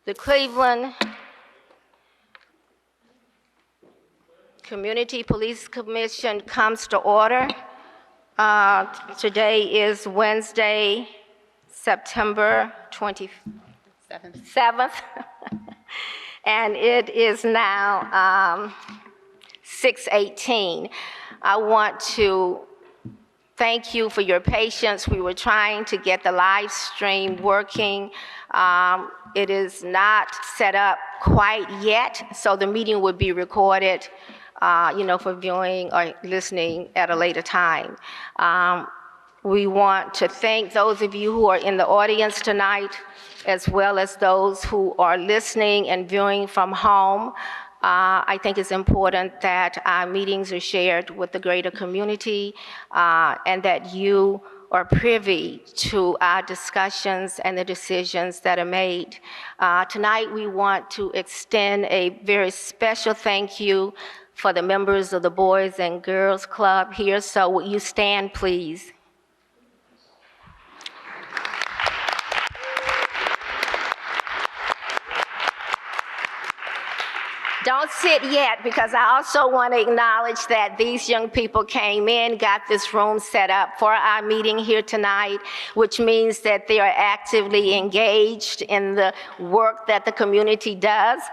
The Cleveland Community Police Commission comes to order. Today is Wednesday, September 27th, and it is now 6:18. I want to thank you for your patience. We were trying to get the live stream working. It is not set up quite yet, so the meeting would be recorded, for viewing or listening at a later time. We want to thank those of you who are in the audience tonight, as well as those who are listening and viewing from home. I think it's important that our meetings are shared with the greater community, and that you are privy to our discussions and the decisions that are made. Tonight, we want to extend a very special thank you for the members of the Boys and Girls Club here. So will you stand, please? Don't sit yet, because I also want to acknowledge that these young people came in, got this room set up for our meeting here tonight, which means that they are actively engaged in the work that the community does.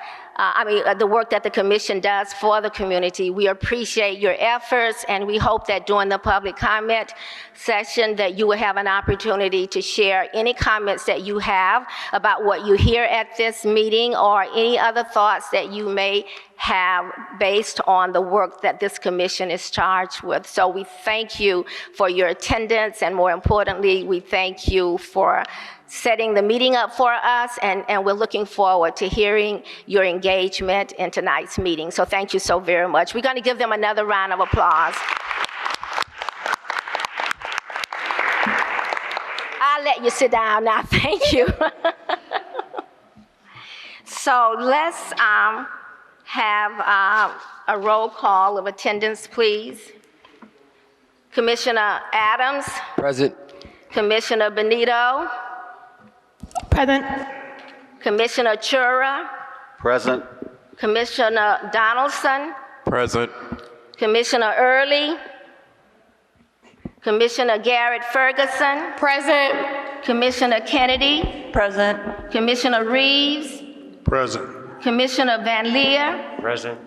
The work that the commission does for the community. We appreciate your efforts, and we hope that during the public comment session that you will have an opportunity to share any comments that you have about what you hear at this meeting, or any other thoughts that you may have based on the work that this commission is charged with. So we thank you for your attendance, and more importantly, we thank you for setting the meeting up for us, and we're looking forward to hearing your engagement in tonight's meeting. So thank you so very much. We're going to give them another round of applause. I'll let you sit down now. Thank you. So let's have a roll call of attendance, please. Commissioner Adams. Present. Commissioner Benito. Present. Commissioner Chura. Present. Commissioner Donaldson. Present. Commissioner Early. Commissioner Garrett Ferguson. Present. Commissioner Kennedy. Present. Commissioner Reeves. Present. Commissioner Van Leer. Present.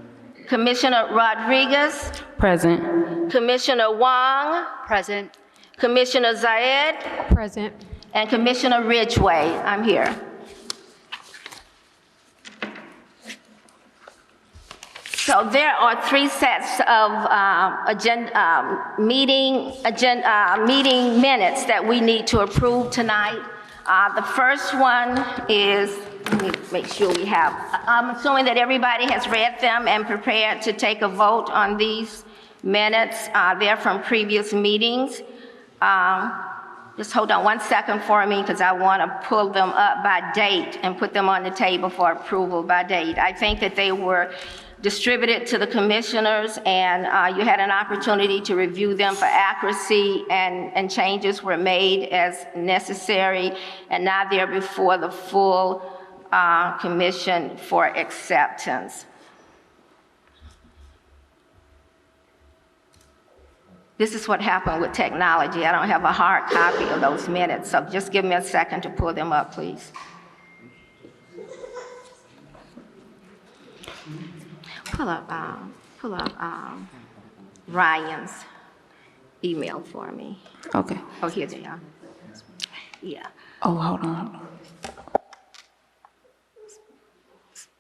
Commissioner Rodriguez. Present. Commissioner Wong. Present. Commissioner Zayed. Present. And Commissioner Ridgway. I'm here. So there are three sets of meeting minutes that we need to approve tonight. The first one is, let me make sure we have, I'm assuming that everybody has read them and prepared to take a vote on these minutes. They're from previous meetings. Just hold on one second for me, because I want to pull them up by date and put them on the table for approval by date. I think that they were distributed to the commissioners, and you had an opportunity to review them for accuracy, and changes were made as necessary, and now they're before the full commission for acceptance. This is what happened with technology. I don't have a hard copy of those minutes, so just give me a second to pull them up, please. Pull up Ryan's email for me. Okay. Oh, here they are. Yeah. Oh, hold on.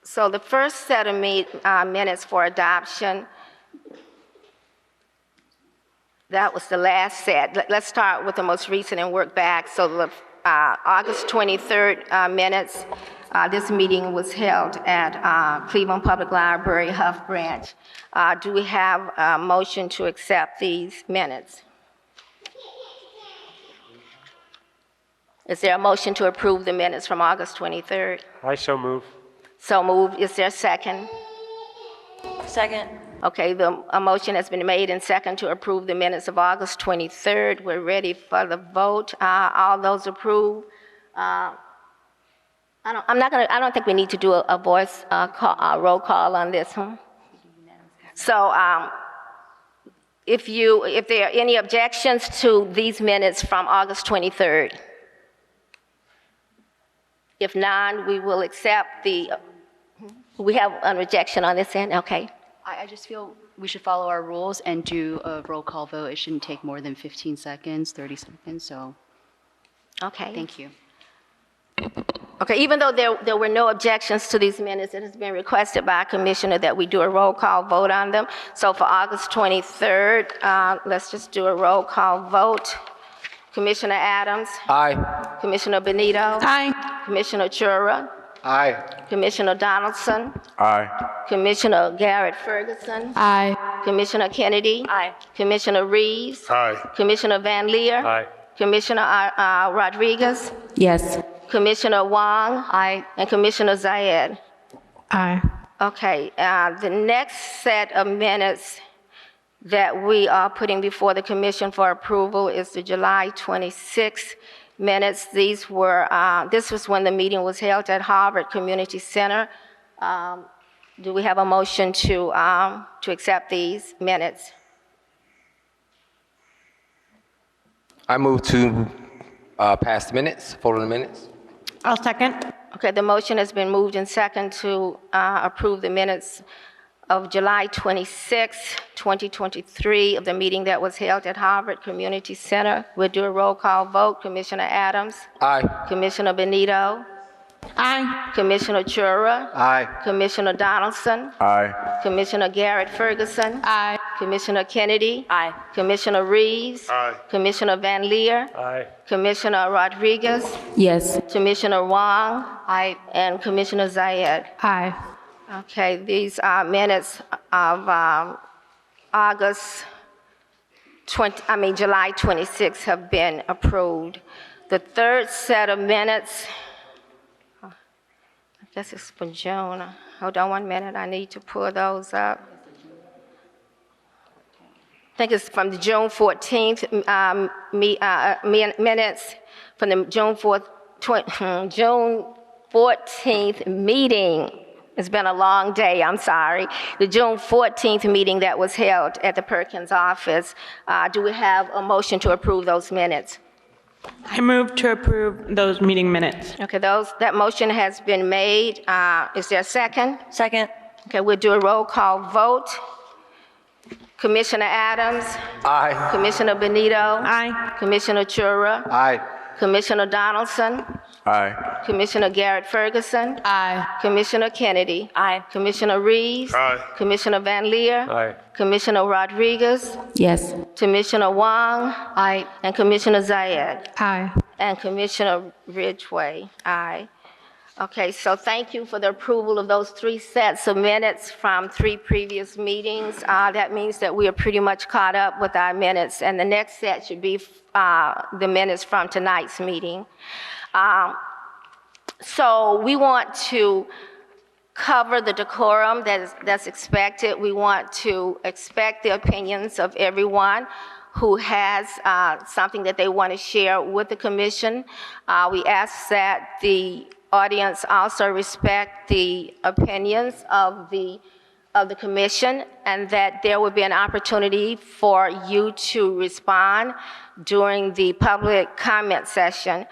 So the first set of minutes for adoption, that was the last set. Let's start with the most recent and work back. So the August 23rd minutes, this meeting was held at Cleveland Public Library, Huff Branch. Do we have a motion to accept these minutes? Is there a motion to approve the minutes from August 23rd? I so move. So moved. Is there a second? Second. Okay, a motion has been made and second to approve the minutes of August 23rd. We're ready for the vote. All those approve? I don't think we need to do a voice roll call on this, huh? So, if there are any objections to these minutes from August 23rd? If none, we will accept we have a rejection on this end, okay. I just feel we should follow our rules and do a roll call vote. It shouldn't take more than 15 seconds, 30 seconds, so Okay. thank you. Okay, even though there were no objections to these minutes, it has been requested by a commissioner that we do a roll call vote on them. So for August 23rd, let's just do a roll call vote. Commissioner Adams? Aye. Commissioner Benito? Aye. Commissioner Chura? Aye. Commissioner Donaldson? Aye. Commissioner Garrett Ferguson? Aye. Commissioner Kennedy? Aye. Commissioner Reeves? Aye. Commissioner Van Leer? Aye. Commissioner Rodriguez? Yes. Commissioner Wong? Aye. And Commissioner Zayed? Aye. Okay, the next set of minutes that we are putting before the commission for approval is the July 26 minutes. This was when the meeting was held at Harvard Community Center. Do we have a motion to accept these minutes? I move to pass the minutes, vote on the minutes. I'll second. Okay, the motion has been moved and second to approve the minutes of July 26, 2023, of the meeting that was held at Harvard Community Center. We'll do a roll call vote. Commissioner Adams? Aye. Commissioner Benito? Aye. Commissioner Chura? Aye. Commissioner Donaldson? Aye. Commissioner Garrett Ferguson? Aye. Commissioner Kennedy? Aye. Commissioner Reeves? Aye. Commissioner Van Leer? Aye. Commissioner Rodriguez? Yes. Commissioner Wong? Aye. And Commissioner Zayed? Aye. Okay, these are minutes of July 26 have been approved. The third set of minutes, I guess it's for June. Hold on 1 minute, I need to pull those up. I think it's from the June 14th minutes, from the June 14th meeting. It's been a long day, I'm sorry. The June 14th meeting that was held at the Perkins office. Do we have a motion to approve those minutes? I move to approve those meeting minutes. Okay, that motion has been made. Is there a second? Second. Okay, we'll do a roll call vote. Commissioner Adams? Aye. Commissioner Benito? Aye. Commissioner Chura? Aye. Commissioner Donaldson? Aye. Commissioner Garrett Ferguson? Aye. Commissioner Kennedy? Aye. Commissioner Reeves? Aye. Commissioner Van Leer? Aye. Commissioner Rodriguez? Yes. Commissioner Wong? Aye. And Commissioner Zayed? Aye. And Commissioner Ridgway? Aye. Okay, so thank you for the approval of those three sets of minutes from 3 previous meetings. That means that we are pretty much caught up with our minutes, and the next set should be the minutes from tonight's meeting. So we want to cover the decorum that's expected. We want to expect the opinions of everyone who has something that they want to share with the commission. We ask that the audience also respect the opinions of the commission, and that there will be an opportunity for you to respond during the public comment session.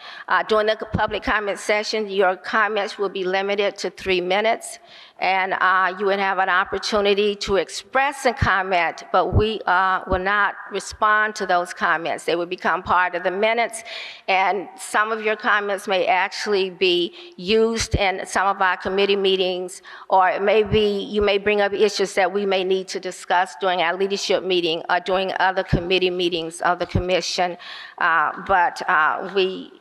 During the public comment session, your comments will be limited to 3 minutes, and you would have an opportunity to express a comment, but we will not respond to those comments. They will become part of the minutes, and some of your comments may actually be used in some of our committee meetings, or maybe you may bring up issues that we may need to discuss during our leadership meeting or during other committee meetings of the commission. But we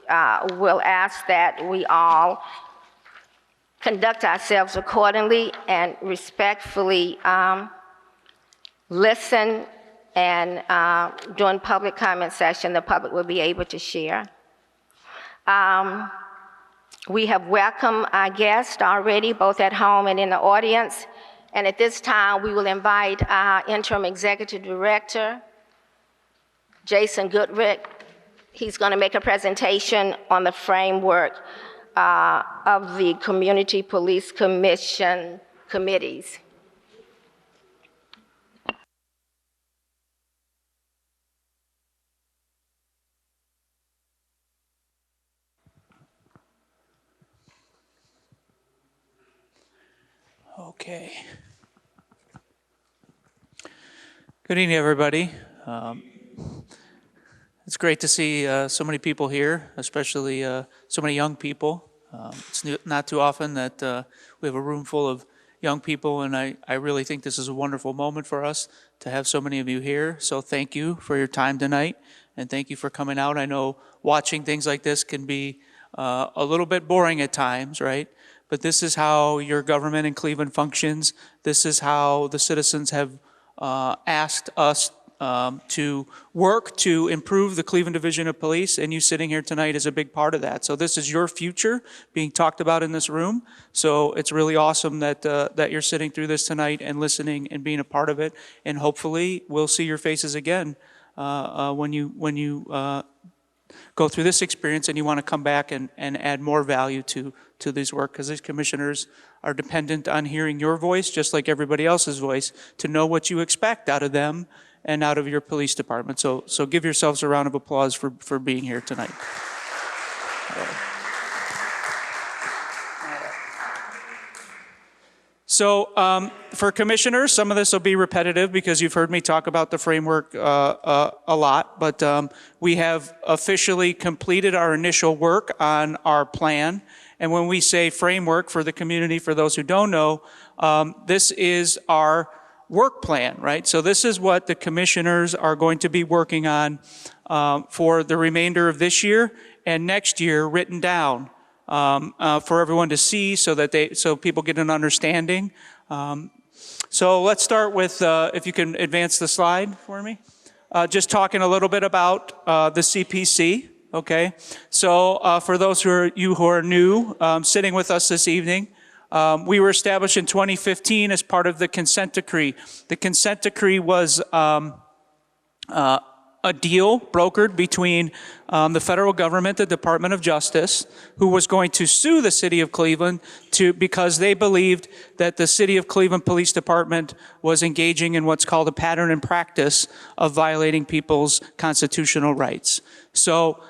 will ask that we all conduct ourselves accordingly and respectfully listen, and during public comment session, the public will be able to share. We have welcomed our guests already, both at home and in the audience. And at this time, we will invite our interim executive director, Jason Goodrick. He's going to make a presentation on the framework of the Community Police Commission committees. Okay. Good evening, everybody. It's great to see so many people here, especially so many young people. It's not too often that we have a room full of young people, and I really think this is a wonderful moment for us to have so many of you here. So thank you for your time tonight, and thank you for coming out. I know watching things like this can be a little bit boring at times, right? But this is how your government in Cleveland functions. This is how the citizens have asked us to work to improve the Cleveland Division of Police, and you sitting here tonight is a big part of that. So this is your future being talked about in this room. So it's really awesome that that you're sitting through this tonight and listening and being a part of it. And hopefully we'll see your faces again when you go through this experience and you want to come back and add more value to this work, because these commissioners are dependent on hearing your voice, just like everybody else's voice, to know what you expect out of them and out of your police department. So give yourselves a round of applause for being here tonight. So for commissioners, some of this will be repetitive because you've heard me talk about the framework a lot, but we have officially completed our initial work on our plan. And when we say framework for the community, for those who don't know, this is our work plan, right? So this is what the commissioners are going to be working on for the remainder of this year and next year, written down for everyone to see, so people get an understanding. So let's start with, if you can advance the slide for me, just talking a little bit about the CPC. Okay, so for those who are new, sitting with us this evening, we were established in 2015 as part of the consent decree. The consent decree was a deal brokered between the federal government, the Department of Justice, who was going to sue the city of Cleveland because they believed that the city of Cleveland Police Department was engaging in what's called a pattern and practice of violating people's constitutional rights. So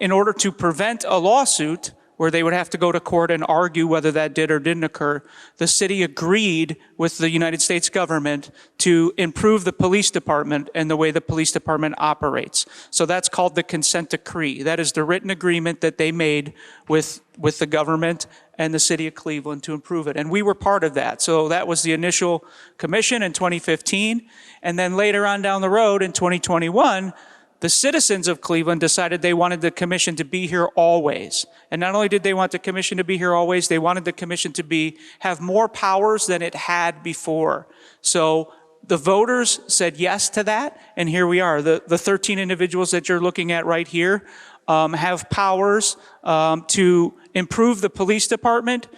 in order to prevent a lawsuit where they would have to go to court and argue whether that did or didn't occur, the city agreed with the United States government to improve the police department and the way the police department operates. So that's called the consent decree. That is the written agreement that they made with the government and the city of Cleveland to improve it. And we were part of that. So that was the initial commission in 2015. And then later on down the road in 2021, the citizens of Cleveland decided they wanted the commission to be here always. And not only did they want the commission to be here always, they wanted the commission to have more powers than it had before. So the voters said yes to that, and here we are. The 13 individuals that you're looking at right here have powers to improve the police department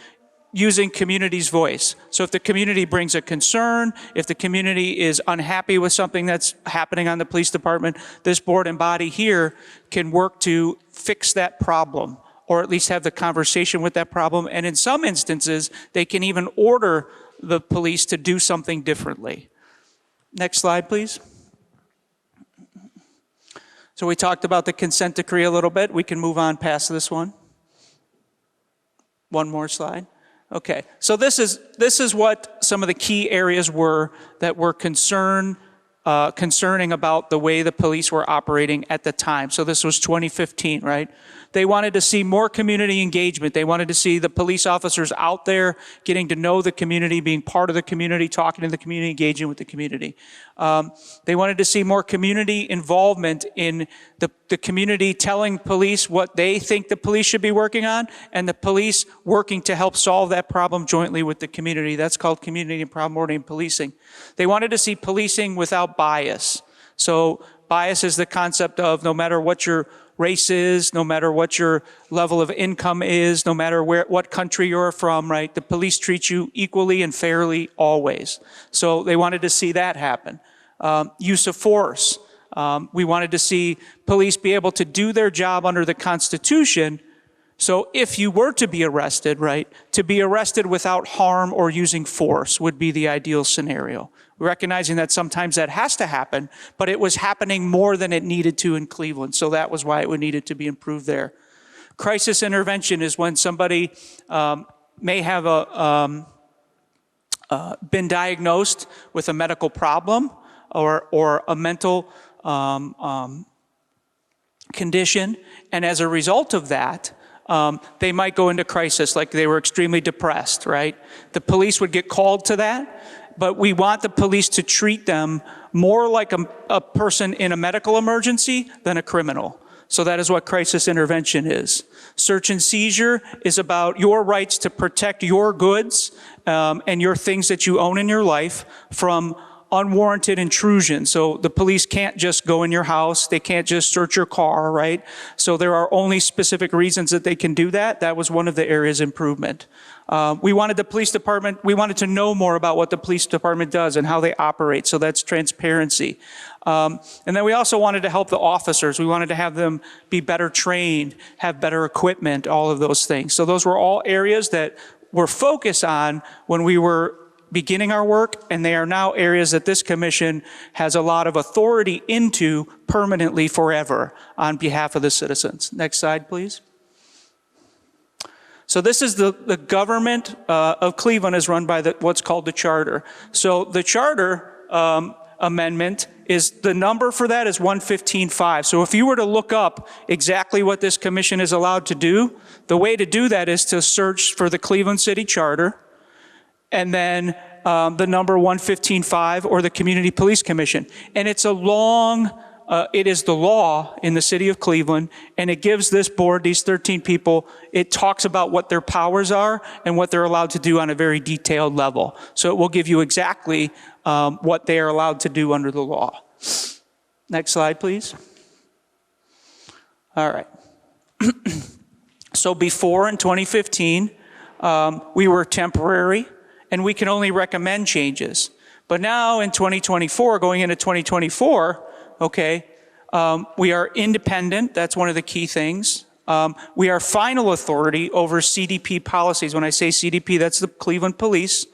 using community's voice. So if the community brings a concern, if the community is unhappy with something that's happening on the police department, this board and body here can work to fix that problem, or at least have the conversation with that problem. And in some instances, they can even order the police to do something differently. Next slide, please. So we talked about the consent decree a little bit. We can move on past this one. One more slide. Okay, so this is what some of the key areas were that were concerning about the way the police were operating at the time. So this was 2015, right? They wanted to see more community engagement. They wanted to see the police officers out there getting to know the community, being part of the community, talking to the community, engaging with the community. They wanted to see more community involvement in the community, telling police what they think the police should be working on, and the police working to help solve that problem jointly with the community. That's called community and problem-oriented policing. They wanted to see policing without bias. So bias is the concept of no matter what your race is, no matter what your level of income is, no matter what country you're from, right? The police treat you equally and fairly always. So they wanted to see that happen. Use of force. We wanted to see police be able to do their job under the Constitution So if you were to be arrested, right, to be arrested without harm or using force would be the ideal scenario. Recognizing that sometimes that has to happen, but it was happening more than it needed to in Cleveland. So that was why it would needed to be improved there. Crisis intervention is when somebody may have been diagnosed with a medical problem or a mental condition, and as a result of that, they might go into crisis, like they were extremely depressed, right? The police would get called to that, but we want the police to treat them more like a person in a medical emergency than a criminal. So that is what crisis intervention is. Search and seizure is about your rights to protect your goods and your things that you own in your life from unwarranted intrusion. So the police can't just go in your house. They can't just search your car, right? So there are only specific reasons that they can do that. That was one of the areas of improvement. We wanted the police department, we wanted to know more about what the police department does and how they operate. So that's transparency. And then we also wanted to help the officers. We wanted to have them be better trained, have better equipment, all of those things. So those were all areas that we're focused on when we were beginning our work, and they are now areas that this commission has a lot of authority into permanently forever on behalf of the citizens. Next slide, please. So this is the government of Cleveland is run by what's called the charter. So the charter amendment is, the number for that is 115.5. So if you were to look up exactly what this commission is allowed to do, the way to do that is to search for the Cleveland City Charter, and then the number 115.5 or the Community Police Commission. And it's a long, it is the law in the city of Cleveland, and it gives this board, these 13 people, it talks about what their powers are and what they're allowed to do on a very detailed level. So it will give you exactly what they are allowed to do under the law. Next slide, please. All right. So before in 2015, we were temporary, and we can only recommend changes. But now in 2024, going into 2024, okay, we are independent. That's one of the key things. We are final authority over CDP policies. When I say CDP, that's the Cleveland Police.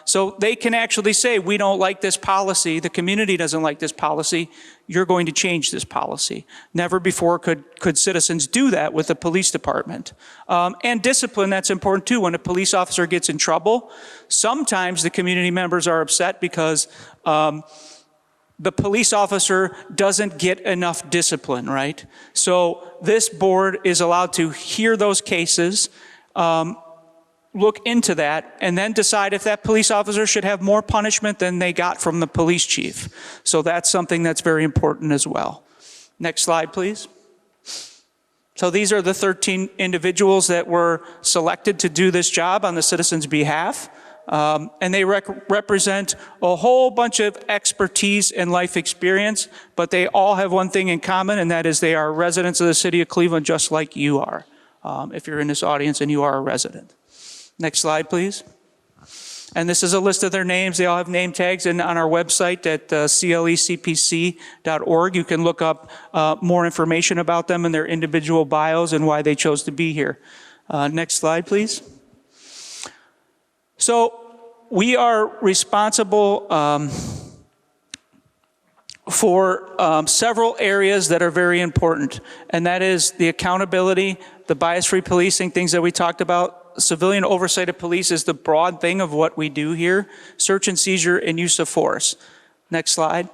So they can actually say, we don't like this policy, the community doesn't like this policy, you're going to change this policy. Never before could citizens do that with the police department. And discipline, that's important too. When a police officer gets in trouble, sometimes the community members are upset because the police officer doesn't get enough discipline, right? So this board is allowed to hear those cases, look into that, and then decide if that police officer should have more punishment than they got from the police chief. So that's something that's very important as well. Next slide, please. So these are the 13 individuals that were selected to do this job on the citizens' behalf. And they represent a whole bunch of expertise and life experience, but they all have one thing in common, and that is they are residents of the city of Cleveland just like you are, if you're in this audience and you are a resident. Next slide, please. And this is a list of their names. They all have name tags, and on our website at clecpc.org, you can look up more information about them and their individual bios and why they chose to be here. Next slide, please. So we are responsible for several areas that are very important, and that is the accountability, the bias-free policing, things that we talked about. Civilian oversight of police is the broad thing of what we do here. Search and seizure and use of force. Next slide.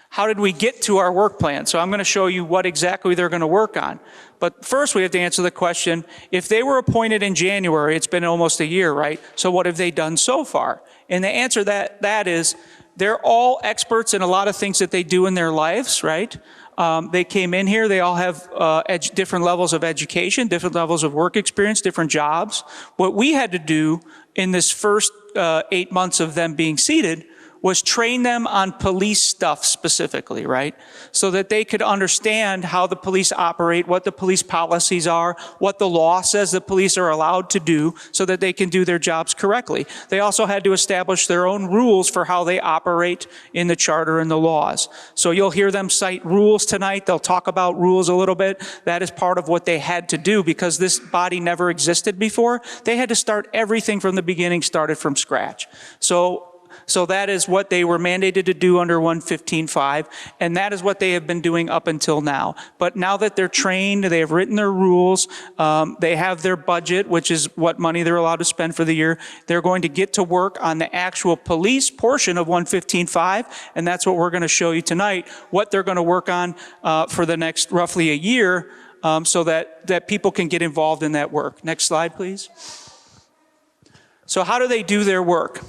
How did we get to our work plan? So I'm going to show you what exactly they're going to work on. But first we have to answer the question, if they were appointed in January, it's been almost a year, right? So what have they done so far? And the answer to that is, they're all experts in a lot of things that they do in their lives, right? They came in here, they all have different levels of education, different levels of work experience, different jobs. What we had to do in this first 8 months of them being seated was train them on police stuff specifically, right? So that they could understand how the police operate, what the police policies are, what the law says the police are allowed to do so that they can do their jobs correctly. They also had to establish their own rules for how they operate in the charter and the laws. So you'll hear them cite rules tonight. They'll talk about rules a little bit. That is part of what they had to do because this body never existed before. They had to start everything from the beginning, started from scratch. So that is what they were mandated to do under 115.5, and that is what they have been doing up until now. But now that they're trained, they have written their rules, they have their budget, which is what money they're allowed to spend for the year. They're going to get to work on the actual police portion of 115.5, and that's what we're going to show you tonight, what they're going to work on for the next roughly a year so that people can get involved in that work. Next slide, please. So how do they do their work?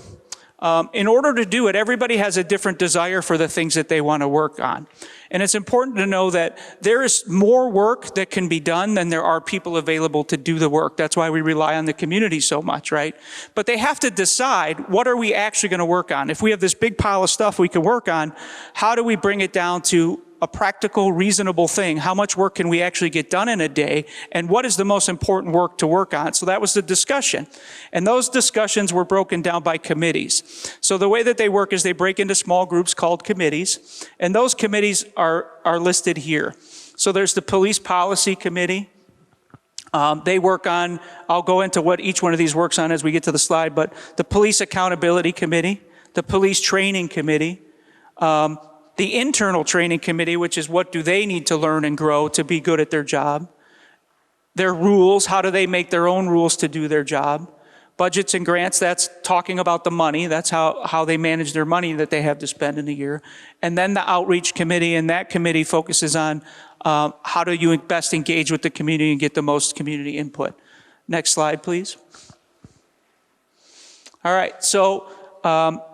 In order to do it, everybody has a different desire for the things that they want to work on. And it's important to know that there is more work that can be done than there are people available to do the work. That's why we rely on the community so much, right? But they have to decide, what are we actually going to work on? If we have this big pile of stuff we can work on, how do we bring it down to a practical, reasonable thing? How much work can we actually get done in a day? And what is the most important work to work on? So that was the discussion. And those discussions were broken down by committees. So the way that they work is they break into small groups called committees. And those committees are listed here. So there's the Police Policy Committee. They work on, I'll go into what each one of these works on as we get to the slide, but the Police Accountability Committee, the Police Training Committee, the Internal Training Committee, which is what do they need to learn and grow to be good at their job. Their rules, how do they make their own rules to do their job. Budgets and grants, that's talking about the money. That's how they manage their money that they have to spend in a year. And then the Outreach Committee, and that committee focuses on how do you best engage with the community and get the most community input. Next slide, please. All right, so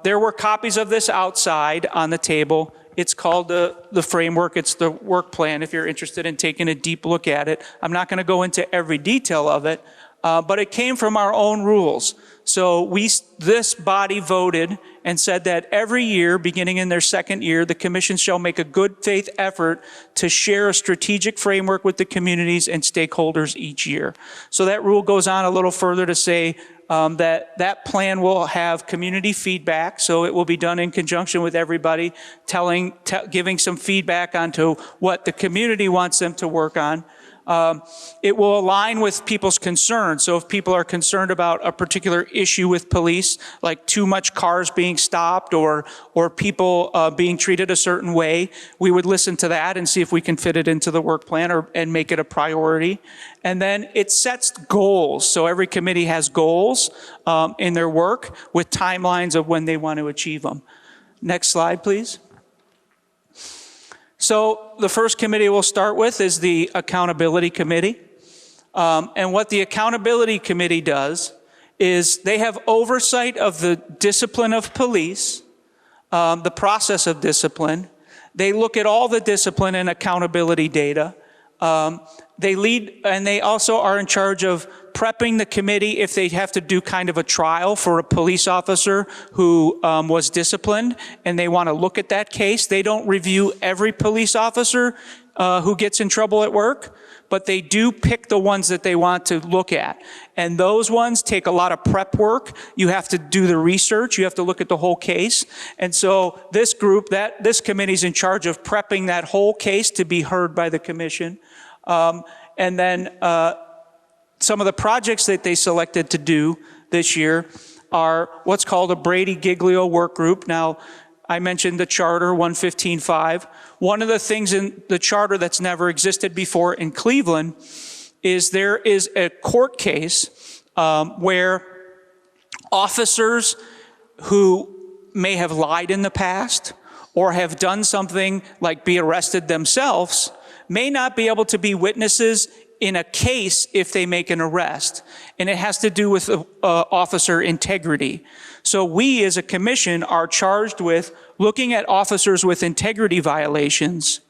there were copies of this outside on the table. It's called the framework. It's the work plan if you're interested in taking a deep look at it. I'm not going to go into every detail of it, but it came from our own rules. So this body voted and said that every year, beginning in their second year, the commission shall make a good faith effort to share a strategic framework with the communities and stakeholders each year. So that rule goes on a little further to say that plan will have community feedback, so it will be done in conjunction with everybody, giving some feedback onto what the community wants them to work on. It will align with people's concerns. So if people are concerned about a particular issue with police, like too much cars being stopped or people being treated a certain way, we would listen to that and see if we can fit it into the work plan and make it a priority. And then it sets goals. So every committee has goals in their work with timelines of when they want to achieve them. Next slide, please. So the first committee we'll start with is the Accountability Committee. And what the Accountability Committee does is they have oversight of the discipline of police, the process of discipline. They look at all the discipline and accountability data. They lead, and they also are in charge of prepping the committee if they have to do kind of a trial for a police officer who was disciplined, and they want to look at that case. They don't review every police officer who gets in trouble at work, but they do pick the ones that they want to look at. And those ones take a lot of prep work. You have to do the research. You have to look at the whole case. And so this group, this committee is in charge of prepping that whole case to be heard by the commission. And then some of the projects that they selected to do this year are what's called a Brady-Giglio work group. Now, I mentioned the charter 115.5. One of the things in the charter that's never existed before in Cleveland is there is a court case where officers who may have lied in the past or have done something like be arrested themselves may not be able to be witnesses in a case if they make an arrest. And it has to do with officer integrity. So we as a commission are charged with looking at officers with integrity violations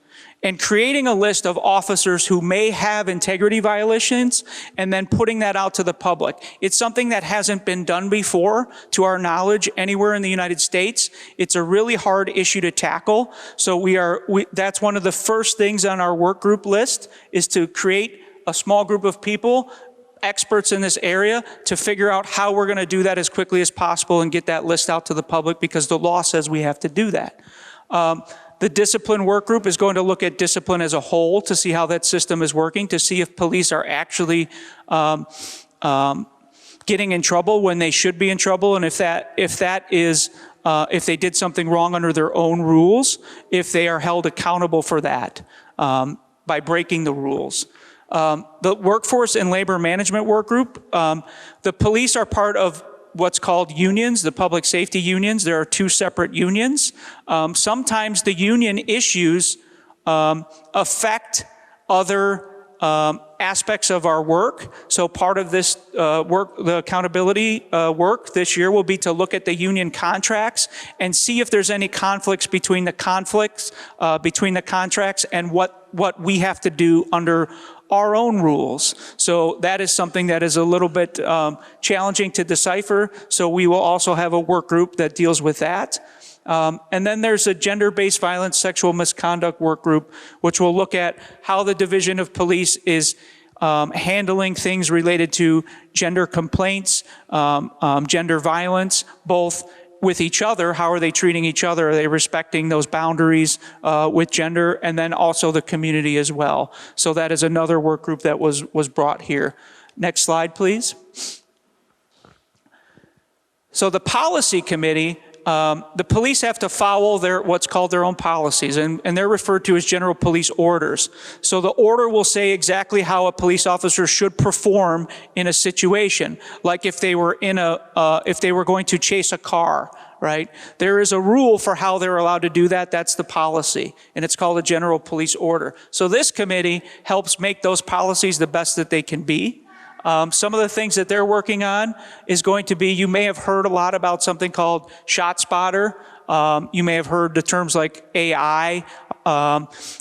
and creating a list of officers who may have integrity violations and then putting that out to the public. It's something that hasn't been done before, to our knowledge, anywhere in the United States. It's a really hard issue to tackle. So that's one of the first things on our work group list, is to create a small group of people, experts in this area, to figure out how we're going to do that as quickly as possible and get that list out to the public, because the law says we have to do that. The discipline work group is going to look at discipline as a whole to see how that system is working, to see if police are actually getting in trouble when they should be in trouble, and if they did something wrong under their own rules, if they are held accountable for that by breaking the rules. The workforce and labor management work group, the police are part of what's called unions, the public safety unions. There are two separate unions. Sometimes the union issues affect other aspects of our work. So part of this work, the accountability work this year, will be to look at the union contracts and see if there's any conflicts between the contracts and what we have to do under our own rules. So that is something that is a little bit challenging to decipher. So we will also have a work group that deals with that. And then there's a gender-based violence, sexual misconduct work group, which will look at how the Division of Police is handling things related to gender complaints, gender violence, both with each other. How are they treating each other? Are they respecting those boundaries with gender? And then also the community as well. So that is another work group that was brought here. Next slide, please. So the policy committee, the police have to follow what's called their own policies, and they're referred to as general police orders. So the order will say exactly how a police officer should perform in a situation, like if they were if they were going to chase a car, right? There is a rule for how they're allowed to do that. That's the policy, and it's called a general police order. So this committee helps make those policies the best that they can be. Some of the things that they're working on is going to be, you may have heard a lot about something called ShotSpotter. You may have heard the terms like AI.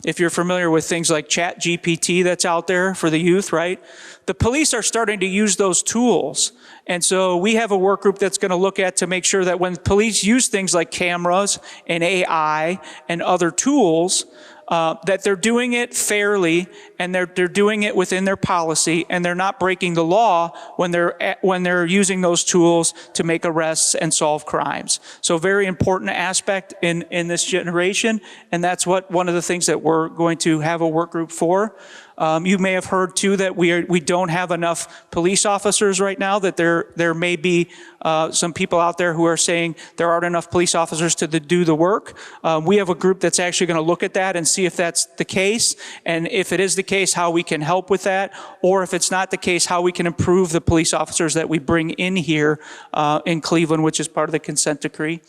If you're familiar with things like ChatGPT that's out there for the youth, right? The police are starting to use those tools. And so we have a work group that's going to look at to make sure that when police use things like cameras and AI and other tools, that they're doing it fairly, and they're doing it within their policy, and they're not breaking the law when they're using those tools to make arrests and solve crimes. So very important aspect in this generation, and that's one of the things that we're going to have a work group for. You may have heard too that we don't have enough police officers right now, that there may be some people out there who are saying there aren't enough police officers to do the work. We have a group that's actually going to look at that and see if that's the case, and if it is the case, how we can help with that, or if it's not the case, how we can improve the police officers that we bring in here in Cleveland, which is part of the consent decree.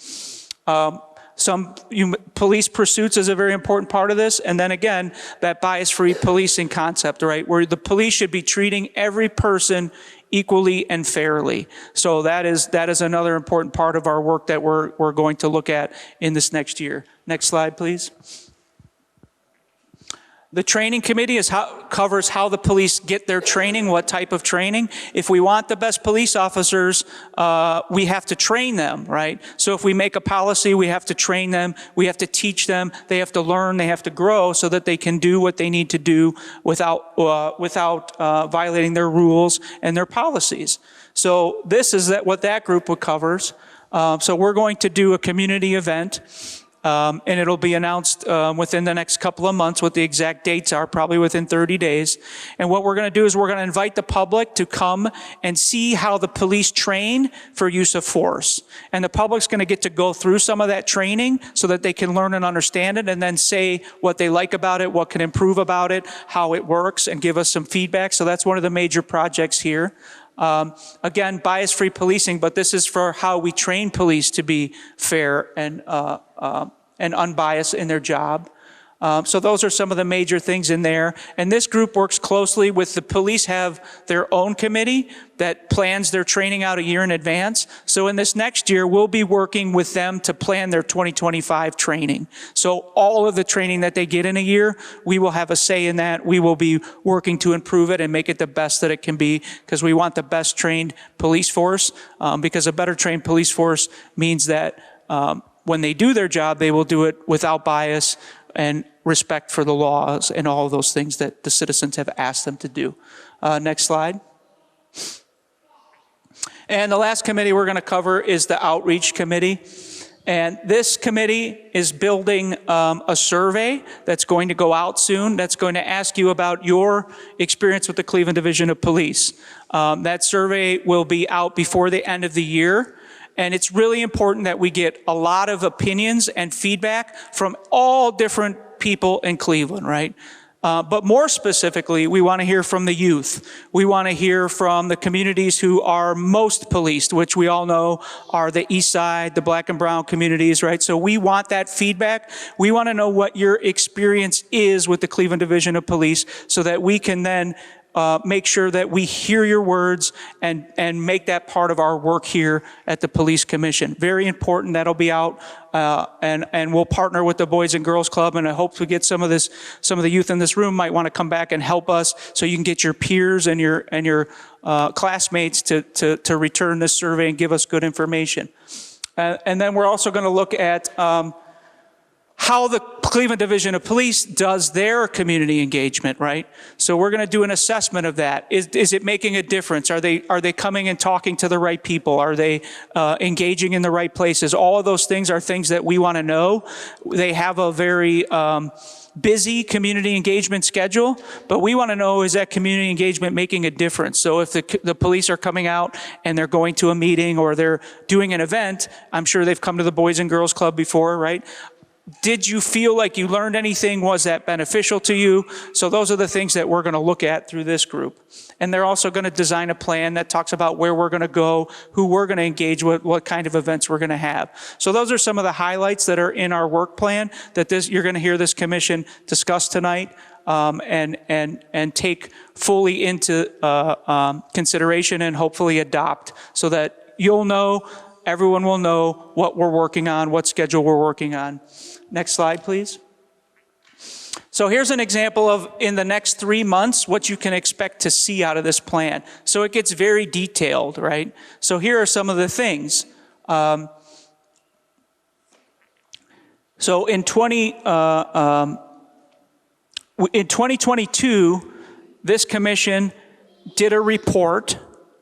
Police pursuits is a very important part of this. And then again, that bias-free policing concept, right? Where the police should be treating every person equally and fairly. So that is another important part of our work that we're going to look at in this next year. Next slide, please. The training committee covers how the police get their training, what type of training. If we want the best police officers, we have to train them, right? So if we make a policy, we have to train them, we have to teach them, they have to learn, they have to grow so that they can do what they need to do without violating their rules and their policies. So this is what that group covers. So we're going to do a community event. And it'll be announced within the next couple of months what the exact dates are, probably within 30 days. And what we're going to do is we're going to invite the public to come and see how the police train for use of force. And the public's going to get to go through some of that training so that they can learn and understand it, and then say what they like about it, what can improve about it, how it works, and give us some feedback. So that's one of the major projects here. Again, bias-free policing, but this is for how we train police to be fair and unbiased in their job. So those are some of the major things in there. And this group works closely with the police have their own committee that plans their training out a year in advance. So in this next year, we'll be working with them to plan their 2025 training. So all of the training that they get in a year, we will have a say in that. We will be working to improve it and make it the best that it can be, because we want the best trained police force, because a better trained police force means that when they do their job, they will do it without bias and respect for the laws and all of those things that the citizens have asked them to do. Next slide. And the last committee we're going to cover is the Outreach Committee. And this committee is building a survey that's going to go out soon that's going to ask you about your experience with the Cleveland Division of Police. That survey will be out before the end of the year. And it's really important that we get a lot of opinions and feedback from all different people in Cleveland, right? But more specifically, we want to hear from the youth. We want to hear from the communities who are most policed, which we all know are the East Side, the Black and Brown communities, right? So we want that feedback. We want to know what your experience is with the Cleveland Division of Police so that we can then make sure that we hear your words and make that part of our work here at the Police Commission. Very important. That'll be out, and we'll partner with the Boys and Girls Club, and I hope to get some of the youth in this room might want to come back and help us so you can get your peers and your classmates to return this survey and give us good information. And then we're also going to look at how the Cleveland Division of Police does their community engagement, right? So we're going to do an assessment of that. Is it making a difference? Are they coming and talking to the right people? Are they engaging in the right places? All of those things are things that we want to know. They have a very busy community engagement schedule, but we want to know, is that community engagement making a difference? So if the police are coming out and they're going to a meeting or they're doing an event, I'm sure they've come to the Boys and Girls Club before, right? Did you feel like you learned anything? Was that beneficial to you? So those are the things that we're going to look at through this group. And they're also going to design a plan that talks about where we're going to go, who we're going to engage with, what kind of events we're going to have. So those are some of the highlights that are in our work plan that you're going to hear this commission discuss tonight and take fully into consideration and hopefully adopt so that you'll know, everyone will know what we're working on, what schedule we're working on. Next slide, please. So here's an example of, in the next 3 months, what you can expect to see out of this plan. So it gets very detailed, right? So here are some of the things. So in 2022, this commission did a report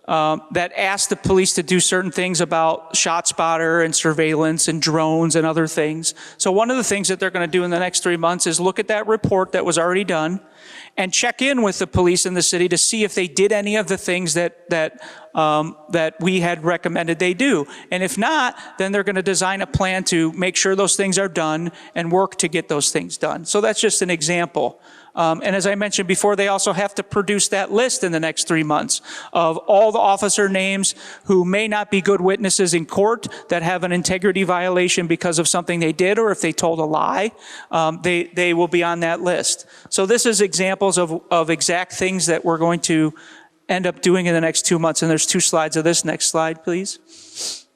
that asked the police to do certain things about ShotSpotter and surveillance and drones and other things. So one of the things that they're going to do in the next 3 months is look at that report that was already done and check in with the police in the city to see if they did any of the things that we had recommended they do. And if not, then they're going to design a plan to make sure those things are done and work to get those things done. So that's just an example. And as I mentioned before, they also have to produce that list in the next 3 months of all the officer names who may not be good witnesses in court, that have an integrity violation because of something they did, or if they told a lie, they will be on that list. So this is examples of exact things that we're going to end up doing in the next 2 months. And there's 2 slides of this. Next slide, please.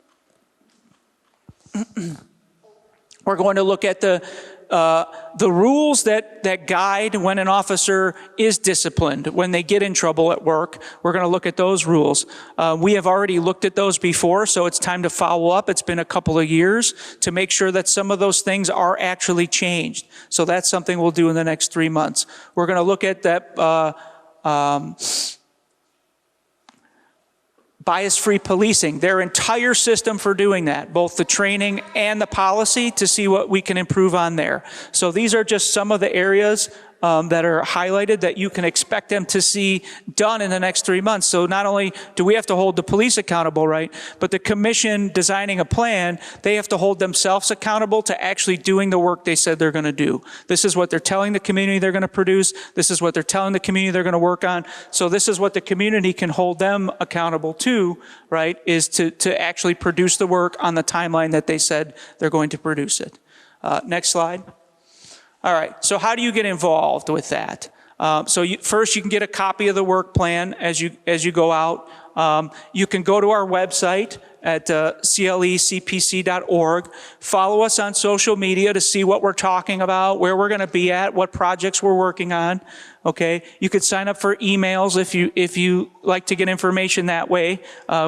We're going to look at the rules that guide when an officer is disciplined, when they get in trouble at work. We're going to look at those rules. We have already looked at those before, so it's time to follow up. It's been a couple of years to make sure that some of those things are actually changed. So that's something we'll do in the next 3 months. We're going to look at that bias-free policing, their entire system for doing that, both the training and the policy, to see what we can improve on there. So these are just some of the areas that are highlighted that you can expect them to see done in the next 3 months. So not only do we have to hold the police accountable, right, but the commission designing a plan, they have to hold themselves accountable to actually doing the work they said they're going to do. This is what they're telling the community they're going to produce. This is what they're telling the community they're going to work on. So this is what the community can hold them accountable to, right, is to actually produce the work on the timeline that they said they're going to produce it. Next slide. All right, so how do you get involved with that? First, you can get a copy of the work plan as you go out. You can go to our website at clecpc.org. Follow us on social media to see what we're talking about, where we're going to be at, what projects we're working on. Okay, you could sign up for emails if you like to get information that way.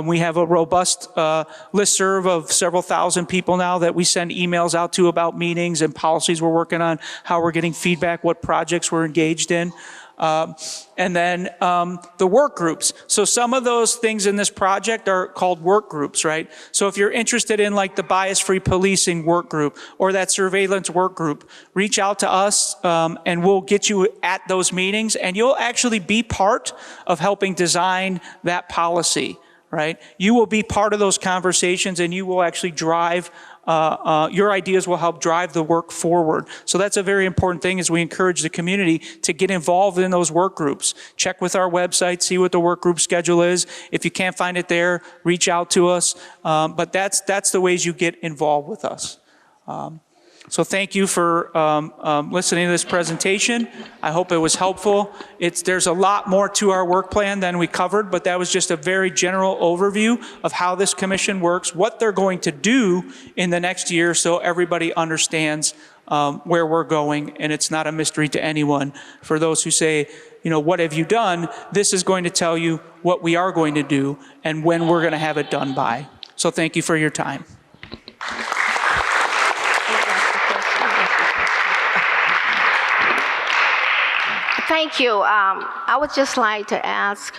We have a robust listserv of several thousand people now that we send emails out to about meetings and policies we're working on, how we're getting feedback, what projects we're engaged in. And then the work groups. So some of those things in this project are called work groups, right? So if you're interested in like the bias-free policing work group or that surveillance work group, reach out to us and we'll get you at those meetings, and you'll actually be part of helping design that policy, right? You will be part of those conversations, and you will actually drive your ideas will help drive the work forward. So that's a very important thing, is we encourage the community to get involved in those work groups. Check with our website, see what the work group schedule is. If you can't find it there, reach out to us. But that's the ways you get involved with us. So thank you for listening to this presentation. I hope it was helpful. There's a lot more to our work plan than we covered, but that was just a very general overview of how this commission works, what they're going to do in the next year, so everybody understands where we're going, and it's not a mystery to anyone. For those who say, you know, what have you done? This is going to tell you what we are going to do and when we're going to have it done by. So thank you for your time. Thank you. I would just like to ask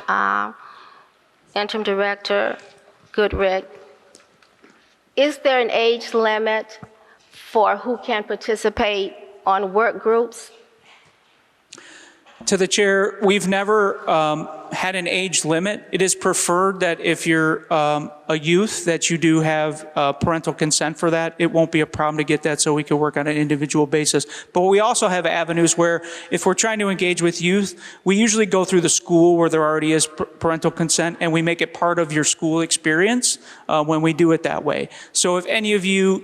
Interim Director Goodrick, is there an age limit for who can participate on work groups? To the chair, we've never had an age limit. It is preferred that if you're a youth, that you do have parental consent for that. It won't be a problem to get that, so we can work on an individual basis. But we also have avenues where if we're trying to engage with youth, we usually go through the school where there already is parental consent, and we make it part of your school experience when we do it that way. So if any of you,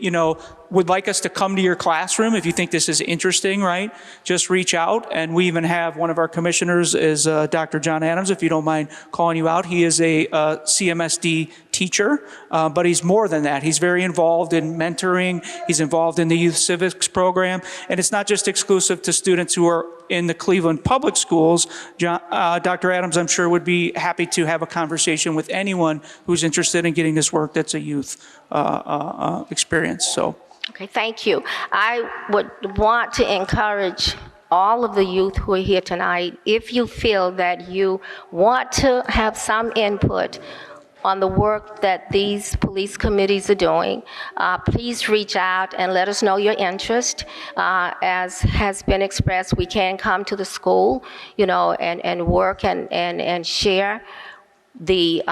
would like us to come to your classroom, if you think this is interesting, right, just reach out. And we even have one of our commissioners is Dr. John Adams, if you don't mind calling you out. He is a CMSD teacher, but he's more than that. He's very involved in mentoring. He's involved in the youth civics program. And it's not just exclusive to students who are in the Cleveland public schools. Dr. Adams, I'm sure, would be happy to have a conversation with anyone who's interested in getting this work that's a youth experience. So. Okay, thank you. I would want to encourage all of the youth who are here tonight, if you feel that you want to have some input on the work that these police committees are doing, please reach out and let us know your interest. As has been expressed, we can come to the school, and work and share the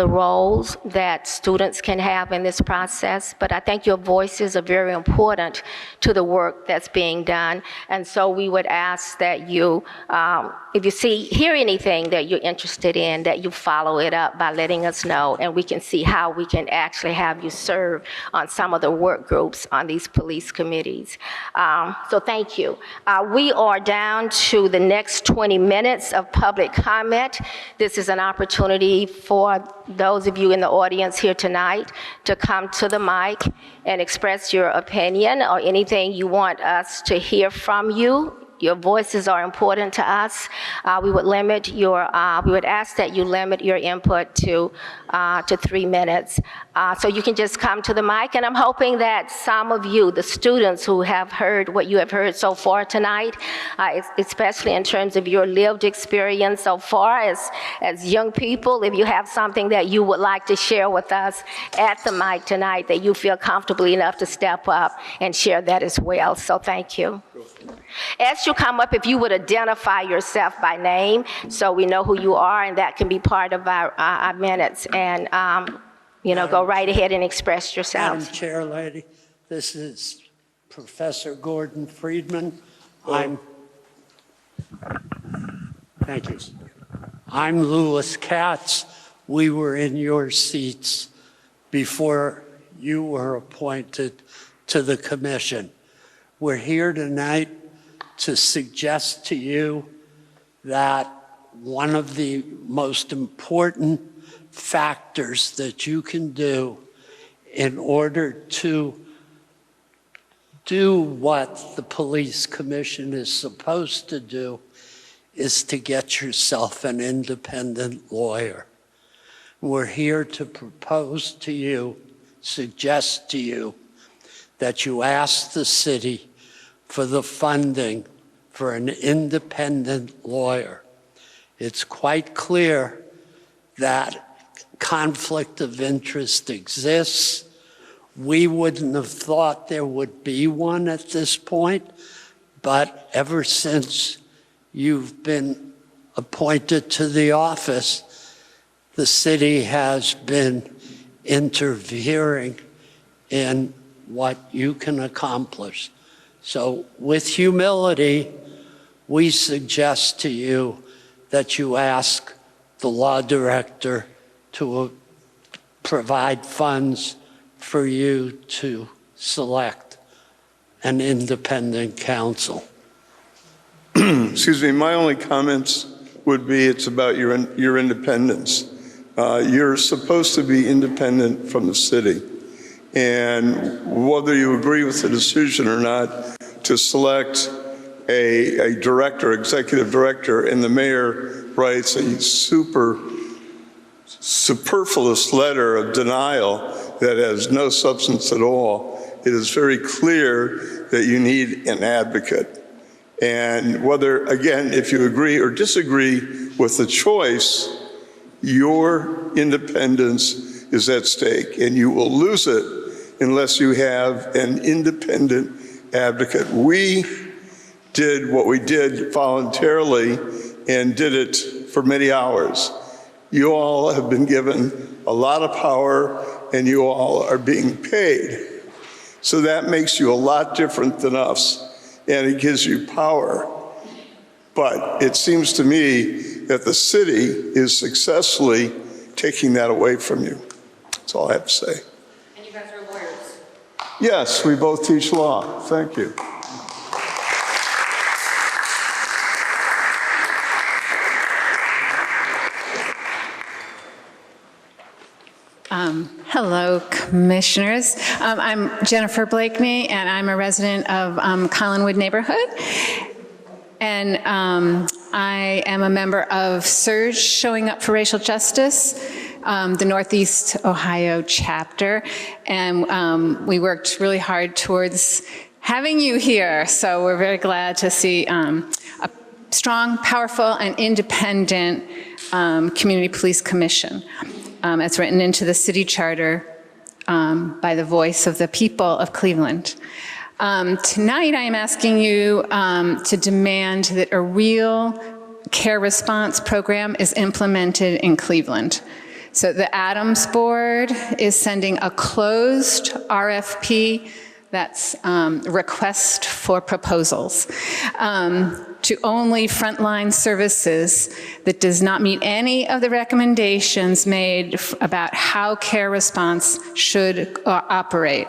roles that students can have in this process. But I think your voices are very important to the work that's being done. And so we would ask that you, if you hear anything that you're interested in, that you follow it up by letting us know, and we can see how we can actually have you serve on some of the work groups on these police committees. So thank you. We are down to the next 20 minutes of public comment. This is an opportunity for those of you in the audience here tonight to come to the mic and express your opinion or anything you want us to hear from you. Your voices are important to us. We would ask that you limit your input to 3 minutes. So you can just come to the mic, and I'm hoping that some of you, the students who have heard what you have heard so far tonight, especially in terms of your lived experience so far as young people, if you have something that you would like to share with us at the mic tonight, that you feel comfortable enough to step up and share that as well. So thank you. As you come up, if you would identify yourself by name so we know who you are, and that can be part of our minutes. And, go right ahead and express yourselves. Madam Chair Lady, this is Professor Gordon Friedman. Thank you. I'm Louis Katz. We were in your seats before you were appointed to the commission. We're here tonight to suggest to you that one of the most important factors that you can do in order to do what the police commission is supposed to do is to get yourself an independent lawyer. We're here to propose to you, suggest to you, that you ask the city for the funding for an independent lawyer. It's quite clear that conflict of interest exists. We wouldn't have thought there would be one at this point, but ever since you've been appointed to the office, the city has been interfering in what you can accomplish. So with humility, we suggest to you that you ask the law director to provide funds for you to select an independent counsel. Excuse me, my only comments would be it's about your independence. You're supposed to be independent from the city. And whether you agree with the decision or not to select a director, executive director, and the mayor writes a superfluous letter of denial that has no substance at all, it is very clear that you need an advocate. And whether, again, if you agree or disagree with the choice, your independence is at stake, and you will lose it unless you have an independent advocate. We did what we did voluntarily and did it for many hours. You all have been given a lot of power, and you all are being paid. So that makes you a lot different than us, and it gives you power. But it seems to me that the city is successfully taking that away from you. That's all I have to say. And you guys are lawyers. Yes, we both teach law. Thank you. Hello, commissioners. I'm Jennifer Blakeney, and I'm a resident of Collinwood neighborhood. And I am a member of SURGE, Showing Up for Racial Justice, the Northeast Ohio chapter. And we worked really hard towards having you here. So we're very glad to see a strong, powerful, and independent community police commission. It's written into the city charter by the voice of the people of Cleveland. Tonight, I am asking you to demand that a real care response program is implemented in Cleveland. So the Adams Board is sending a closed RFP, that's request for proposals, to only frontline services that does not meet any of the recommendations made about how care response should operate.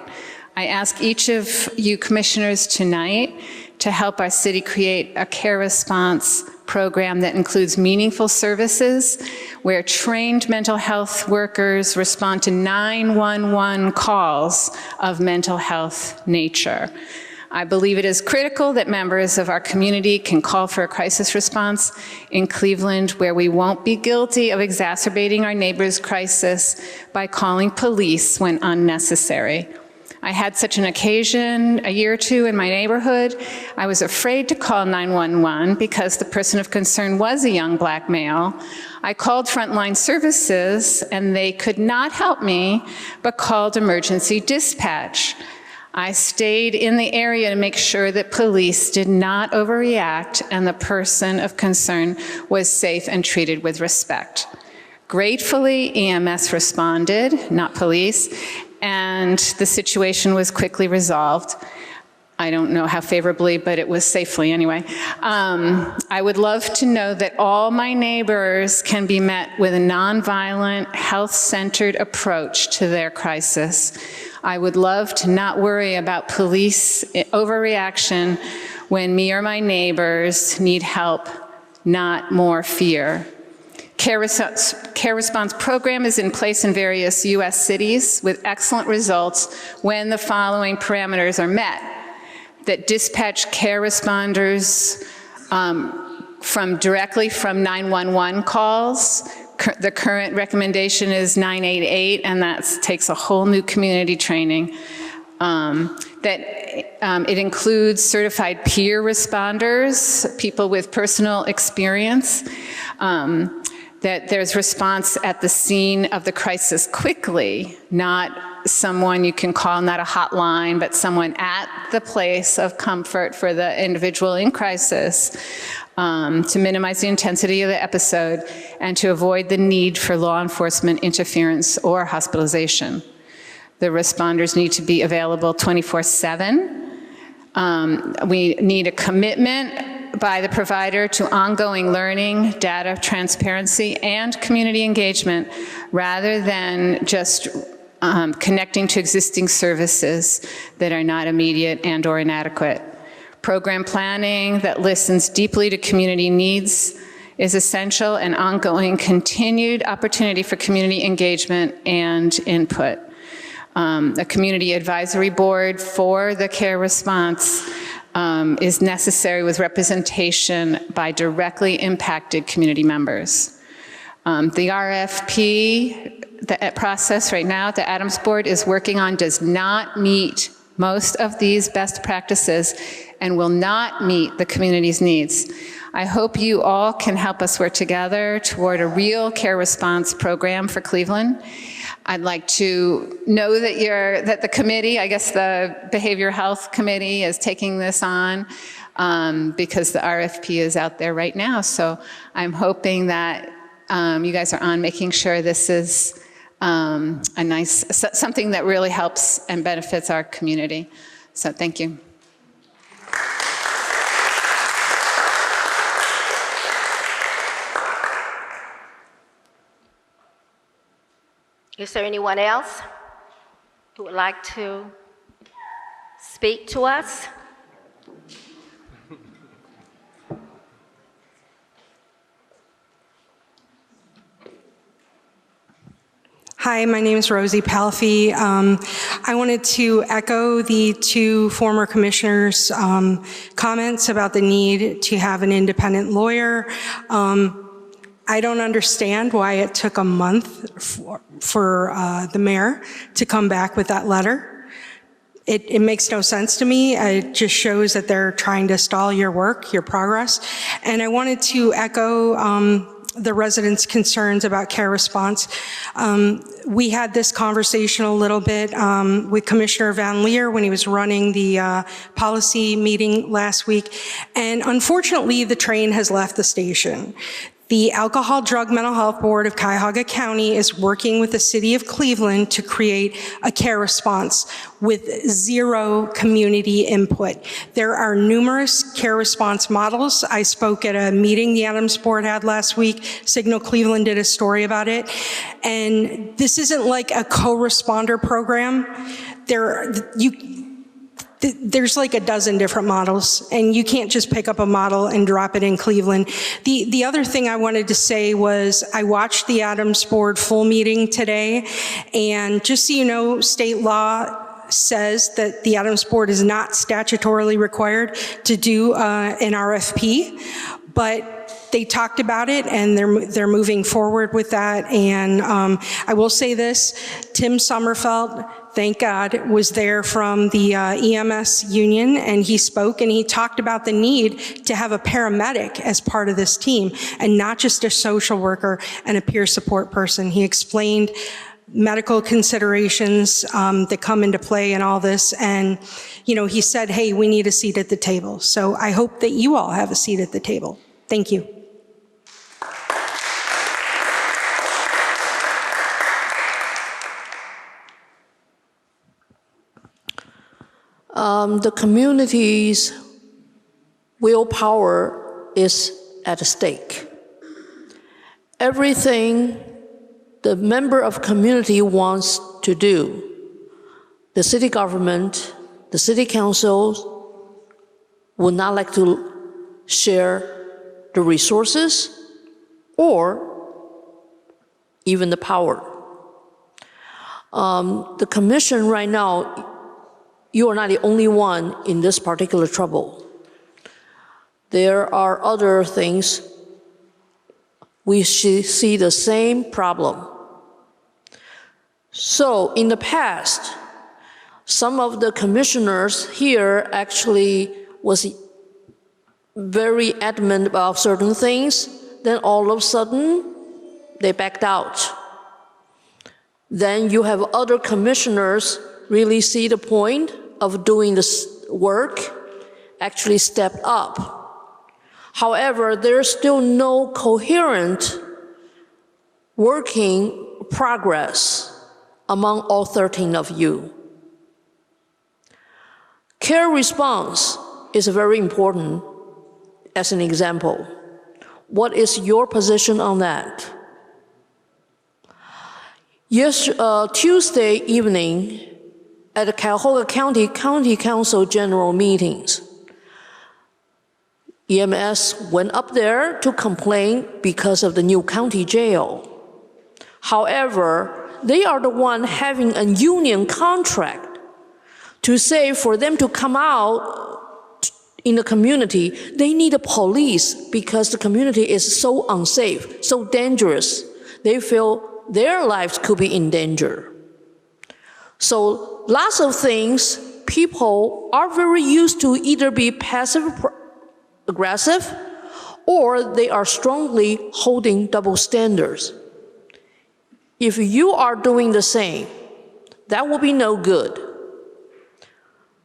I ask each of you commissioners tonight to help our city create a care response program that includes meaningful services where trained mental health workers respond to 911 calls of mental health nature. I believe it is critical that members of our community can call for a crisis response in Cleveland where we won't be guilty of exacerbating our neighbor's crisis by calling police when unnecessary. I had such an occasion a year or two in my neighborhood. I was afraid to call 911 because the person of concern was a young black male. I called Frontline Services and they could not help me, but called emergency dispatch. I stayed in the area to make sure that police did not overreact and the person of concern was safe and treated with respect. Gratefully, EMS responded, not police, and the situation was quickly resolved. I don't know how favorably, but it was safely anyway. I would love to know that all my neighbors can be met with a nonviolent, health-centered approach to their crisis. I would love to not worry about police overreaction when me or my neighbors need help, not more fear. Care Response program is in place in various U.S. cities with excellent results when the following parameters are met: that dispatch care responders directly from 911 calls. The current recommendation is 988, and that takes a whole new community training. It includes certified peer responders, people with personal experience, that there's response at the scene of the crisis quickly, not someone you can call, not a hotline, but someone at the place of comfort for the individual in crisis, to minimize the intensity of the episode and to avoid the need for law enforcement interference or hospitalization. The responders need to be available 24/7. We need a commitment by the provider to ongoing learning, data transparency, and community engagement, rather than just connecting to existing services that are not immediate and or inadequate. Program planning that listens deeply to community needs is essential, and ongoing continued opportunity for community engagement and input. A community advisory board for the care response is necessary with representation by directly impacted community members. The RFP process right now the Adams Board is working on does not meet most of these best practices and will not meet the community's needs. I hope you all can help us work together toward a real care response program for Cleveland. I'd like to know that the committee, I guess the Behavioral Health Committee, is taking this on because the RFP is out there right now. So I'm hoping that you guys are on making sure this is something that really helps and benefits our community. So thank you. Is there anyone else who would like to speak to us? Hi, my name is Rosie Palfy. I wanted to echo the two former commissioners' comments about the need to have an independent lawyer. I don't understand why it took a month for the mayor to come back with that letter. It makes no sense to me. It just shows that they're trying to stall your work, your progress. And I wanted to echo the residents' concerns about care response. We had this conversation a little bit with Commissioner Van Leer when he was running the policy meeting last week. And unfortunately, the train has left the station. The Alcohol, Drug, Mental Health Board of Cuyahoga County is working with the City of Cleveland to create a care response with zero community input. There are numerous care response models. I spoke at a meeting the Adams Board had last week. Signal Cleveland did a story about it. And this isn't like a co-responder program. There's like a dozen different models, and you can't just pick up a model and drop it in Cleveland. The other thing I wanted to say was I watched the Adams Board full meeting today, and just so you know, state law says that the Adams Board is not statutorily required to do an RFP, but they talked about it, and they're moving forward with that. And I will say this, Tim Sommerfeld, thank God, was there from the EMS union, and he spoke and he talked about the need to have a paramedic as part of this team and not just a social worker and a peer support person. He explained medical considerations that come into play in all this, and he said, hey, we need a seat at the table. So I hope that you all have a seat at the table. Thank you. The community's willpower is at stake. Everything the member of community wants to do, the city government, the city council would not like to share the resources or even the power. The commission right now, you are not the only one in this particular trouble. There are other things. We see the same problem. So in the past, some of the commissioners here actually was very adamant about certain things. Then all of a sudden, they backed out. Then you have other commissioners really see the point of doing this work, actually step up. However, there's still no coherent working progress among all 13 of you. Care response is very important as an example. What is your position on that? Yes, Tuesday evening at the Cuyahoga County Council General Meetings, EMS went up there to complain because of the new county jail. However, they are the one having a union contract to say for them to come out in the community, they need a police because the community is so unsafe, so dangerous. They feel their lives could be in danger. So lots of things, people are very used to either be passive aggressive or they are strongly holding double standards. If you are doing the same, that will be no good.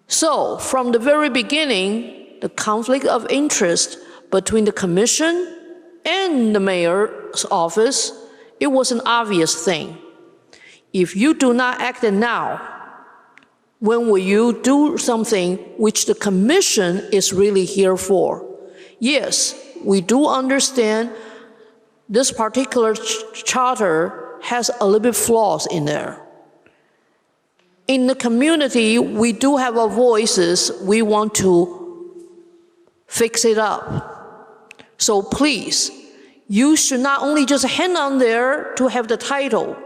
So from the very beginning, the conflict of interest between the commission and the mayor's office, it was an obvious thing. If you do not act now, when will you do something which the commission is really here for? Yes, we do understand this particular charter has a little bit flaws in there. In the community, we do have our voices. We want to fix it up. So please, you should not only just hang on there to have the title.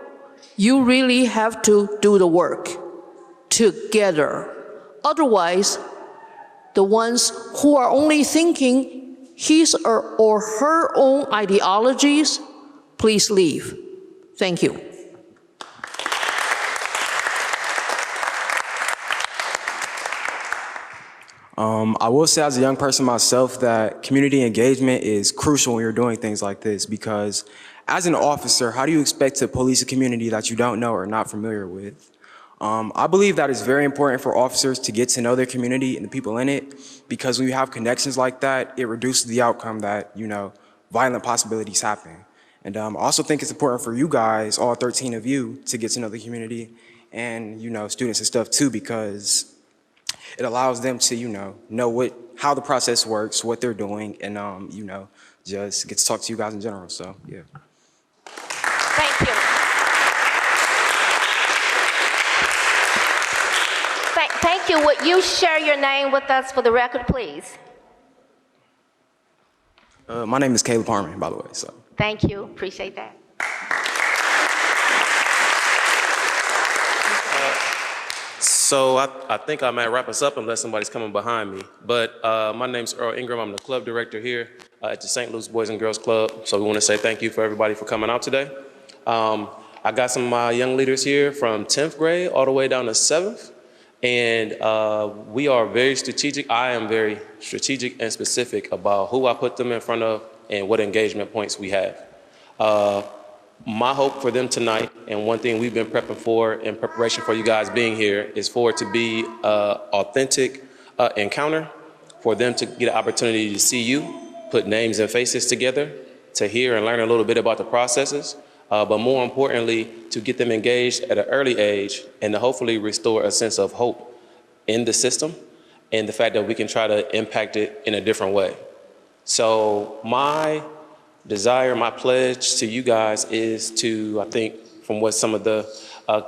You really have to do the work together. Otherwise, the ones who are only thinking his or her own ideologies, please leave. Thank you. I will say as a young person myself that community engagement is crucial when you're doing things like this, because as an officer, how do you expect to police a community that you don't know or not familiar with? I believe that it's very important for officers to get to know their community and the people in it, because when you have connections like that, it reduces the outcome that, violent possibilities happen. And I also think it's important for you guys, all 13 of you, to get to know the community and, students and stuff too, because it allows them to, know how the process works, what they're doing, and, just get to talk to you guys in general. So, yeah. Thank you. Thank you. Would you share your name with us for the record, please? My name is Caleb Harmon, by the way. So. Thank you. Appreciate that. So I think I might wrap us up unless somebody's coming behind me. But my name's Earl Ingram. I'm the club director here at the St. Louis Boys and Girls Club. So we want to say thank you for everybody for coming out today. I got some of my young leaders here from 10th grade all the way down to 7th. And we are very strategic. I am very strategic and specific about who I put them in front of and what engagement points we have. My hope for them tonight, and one thing we've been prepping for in preparation for you guys being here, is for it to be an authentic encounter, for them to get an opportunity to see you, put names and faces together, to hear and learn a little bit about the processes, but more importantly, to get them engaged at an early age and to hopefully restore a sense of hope in the system and the fact that we can try to impact it in a different way. So my desire, my pledge to you guys is to, I think, from what some of the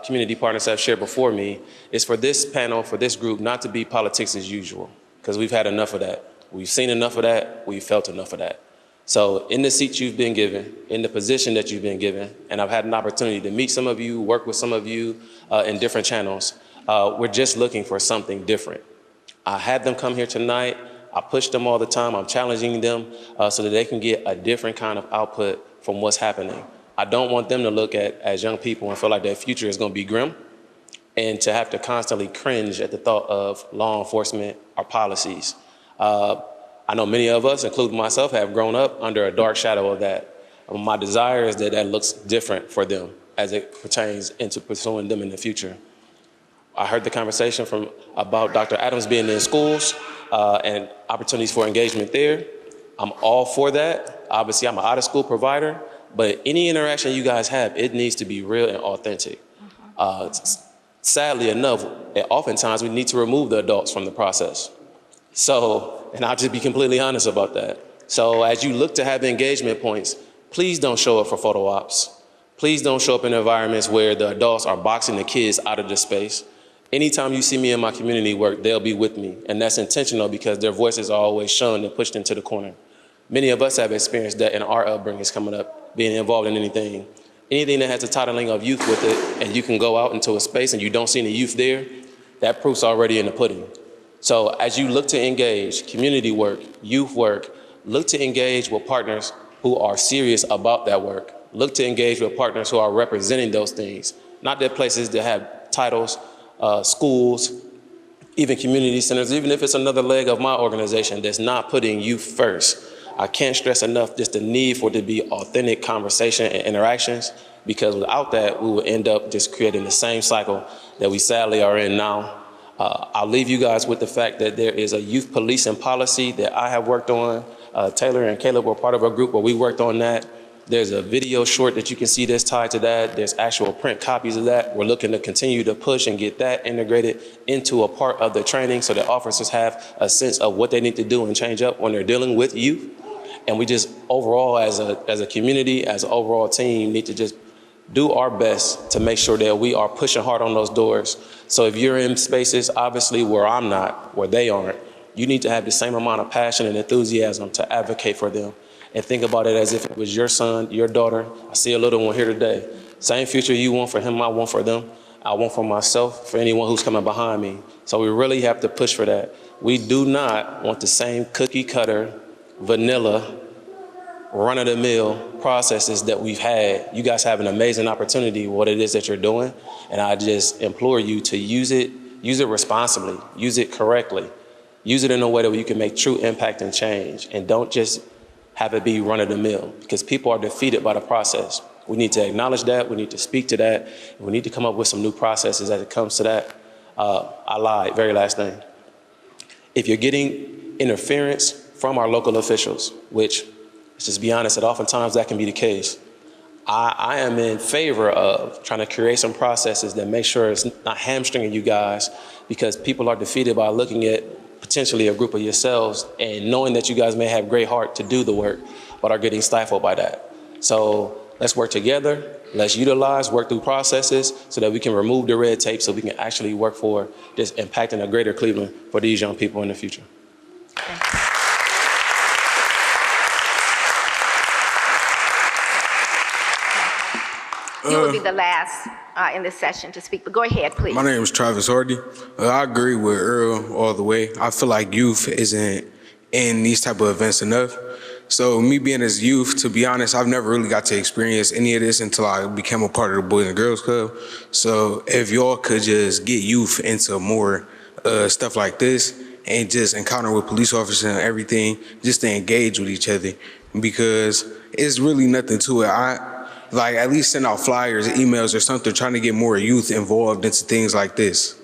community partners have shared before me, is for this panel, for this group, not to be politics as usual, because we've had enough of that. We've seen enough of that. We've felt enough of that. So in the seat you've been given, in the position that you've been given, and I've had an opportunity to meet some of you, work with some of you in different channels, we're just looking for something different. I had them come here tonight. I push them all the time. I'm challenging them so that they can get a different kind of output from what's happening. I don't want them to look at as young people and feel like their future is going to be grim and to have to constantly cringe at the thought of law enforcement or policies. I know many of us, including myself, have grown up under a dark shadow of that. My desire is that that looks different for them as it pertains into pursuing them in the future. I heard the conversation about Dr. Adams being in schools and opportunities for engagement there. I'm all for that. Obviously, I'm an out-of-school provider, but any interaction you guys have, it needs to be real and authentic. Sadly enough, oftentimes we need to remove the adults from the process. So, and I'll just be completely honest about that. So as you look to have engagement points, please don't show up for photo ops. Please don't show up in environments where the adults are boxing the kids out of the space. Anytime you see me in my community work, they'll be with me. And that's intentional because their voices are always shunned and pushed into the corner. Many of us have experienced that in our upbringings coming up, being involved in anything. Anything that has a titling of youth with it, and you can go out into a space and you don't see any youth there, that proof's already in the pudding. So as you look to engage community work, youth work, look to engage with partners who are serious about that work. Look to engage with partners who are representing those things, not that places that have titles, schools, even community centers, even if it's another leg of my organization that's not putting youth first. I can't stress enough just the need for it to be authentic conversation and interactions, because without that, we will end up just creating the same cycle that we sadly are in now. I'll leave you guys with the fact that there is a youth policing policy that I have worked on. Taylor and Caleb were part of a group where we worked on that. There's a video short that you can see that's tied to that. There's actual print copies of that. We're looking to continue to push and get that integrated into a part of the training so that officers have a sense of what they need to do and change up when they're dealing with youth. And we just overall as a community, as an overall team, need to just do our best to make sure that we are pushing hard on those doors. So if you're in spaces, obviously where I'm not, where they aren't, you need to have the same amount of passion and enthusiasm to advocate for them. And think about it as if it was your son, your daughter. I see a little one here today. Same future you want for him, I want for them. I want for myself, for anyone who's coming behind me. So we really have to push for that. We do not want the same cookie cutter, vanilla, run-of-the-mill processes that we've had. You guys have an amazing opportunity, what it is that you're doing. And I just implore you to use it responsibly, use it correctly, use it in a way that you can make true impact and change. And don't just have it be run-of-the-mill, because people are defeated by the process. We need to acknowledge that, we need to speak to that, and we need to come up with some new processes as it comes to that. I lied, very last thing. If you're getting interference from our local officials, which, let's just be honest, that oftentimes that can be the case, I am in favor of trying to create some processes that make sure it's not hamstringing you guys, because people are defeated by looking at potentially a group of yourselves and knowing that you guys may have great heart to do the work, but are getting stifled by that. So let's work together. Let's utilize, work through processes so that we can remove the red tape so we can actually work for just impacting a greater Cleveland for these young people in the future. You will be the last in this session to speak, but go ahead, please. My name is Travis Hardy. I agree with Earl all the way. I feel like youth isn't in these type of events enough. So me being as youth, to be honest, I've never really got to experience any of this until I became a part of the Boys and Girls Club. So if y'all could just get youth into more stuff like this and just encounter with police officers and everything, just to engage with each other, because it's really nothing to it. Like, at least send out flyers, emails, or something, trying to get more youth involved into things like this.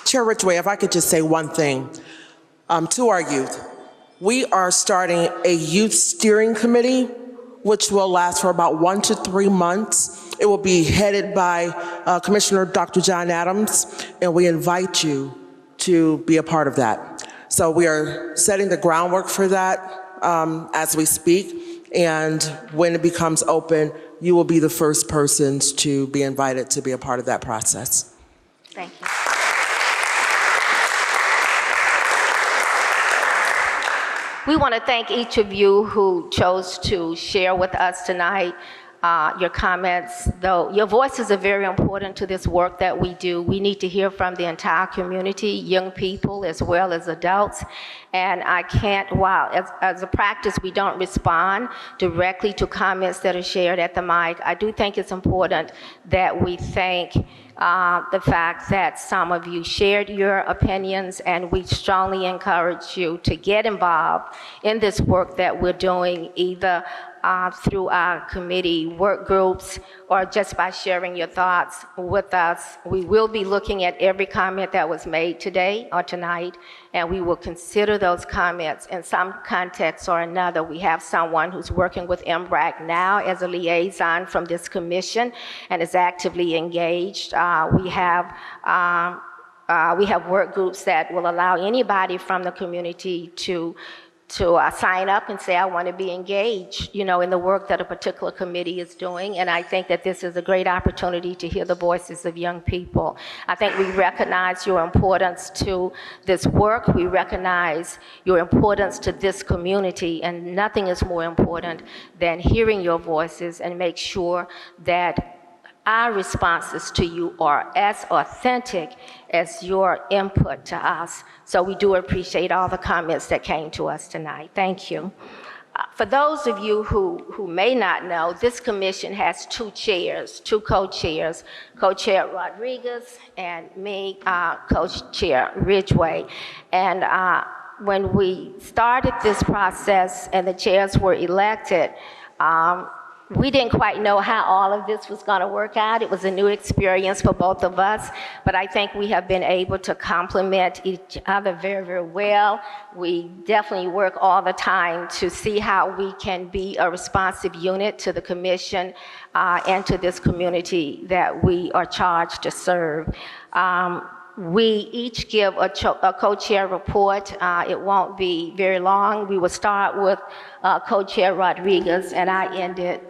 Chair Ridgway, if I could just say one thing to our youth. We are starting a youth steering committee, which will last for about 1 to 3 months. It will be headed by Commissioner Dr. John Adams, and we invite you to be a part of that. So we are setting the groundwork for that as we speak, and when it becomes open, you will be the first persons to be invited to be a part of that process. Thank you. We want to thank each of you who chose to share with us tonight your comments. Though your voices are very important to this work that we do, we need to hear from the entire community, young people as well as adults. And I can't, as a practice, we don't respond directly to comments that are shared at the mic. I do think it's important that we thank the fact that some of you shared your opinions, and we strongly encourage you to get involved in this work that we're doing, either through our committee work groups or just by sharing your thoughts with us. We will be looking at every comment that was made today or tonight, and we will consider those comments in some context or another. We have someone who's working with MBRAC now as a liaison from this commission and is actively engaged. We have work groups that will allow anybody from the community to sign up and say, I want to be engaged, in the work that a particular committee is doing. And I think that this is a great opportunity to hear the voices of young people. I think we recognize your importance to this work. We recognize your importance to this community, and nothing is more important than hearing your voices and make sure that our responses to you are as authentic as your input to us. So we do appreciate all the comments that came to us tonight. Thank you. For those of you who may not know, this commission has two chairs, two co-chairs, Co-Chair Rodriguez and me, Co-Chair Ridgway. And when we started this process and the chairs were elected, we didn't quite know how all of this was going to work out. It was a new experience for both of us, but I think we have been able to complement each other very, very well. We definitely work all the time to see how we can be a responsive unit to the commission and to this community that we are charged to serve. We each give a co-chair report. It won't be very long. We will start with Co-Chair Rodriguez, and I end it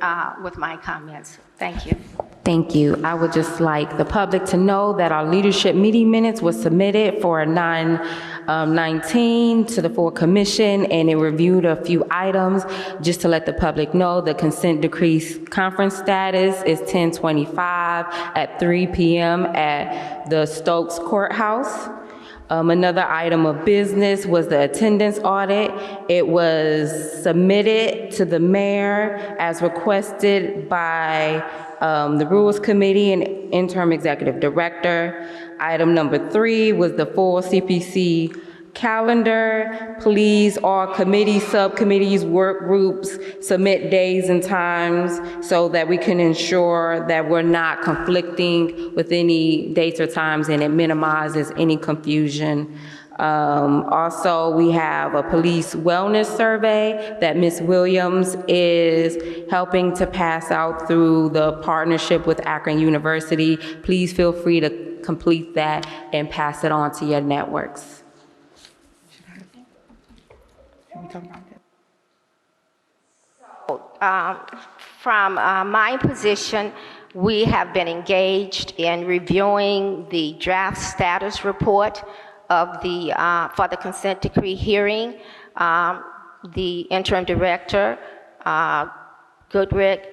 with my comments. Thank you. Thank you. I would just like the public to know that our leadership meeting minutes was submitted for 9/19 to the full commission, and it reviewed a few items. Just to let the public know, the consent decree conference status is 10/25 at 3 p.m. at the Stokes Courthouse. Another item of business was the attendance audit. It was submitted to the mayor as requested by the Rules Committee and Interim Executive Director. Item number 3 was the full CPC calendar. Please, all committees, subcommittees, work groups, submit days and times so that we can ensure that we're not conflicting with any dates or times, and it minimizes any confusion. Also, we have a police wellness survey that Ms. Williams is helping to pass out through the partnership with Akron University. Please feel free to complete that and pass it on to your networks. From my position, we have been engaged in reviewing the draft status report of for the consent decree hearing. The interim director, Goodrick,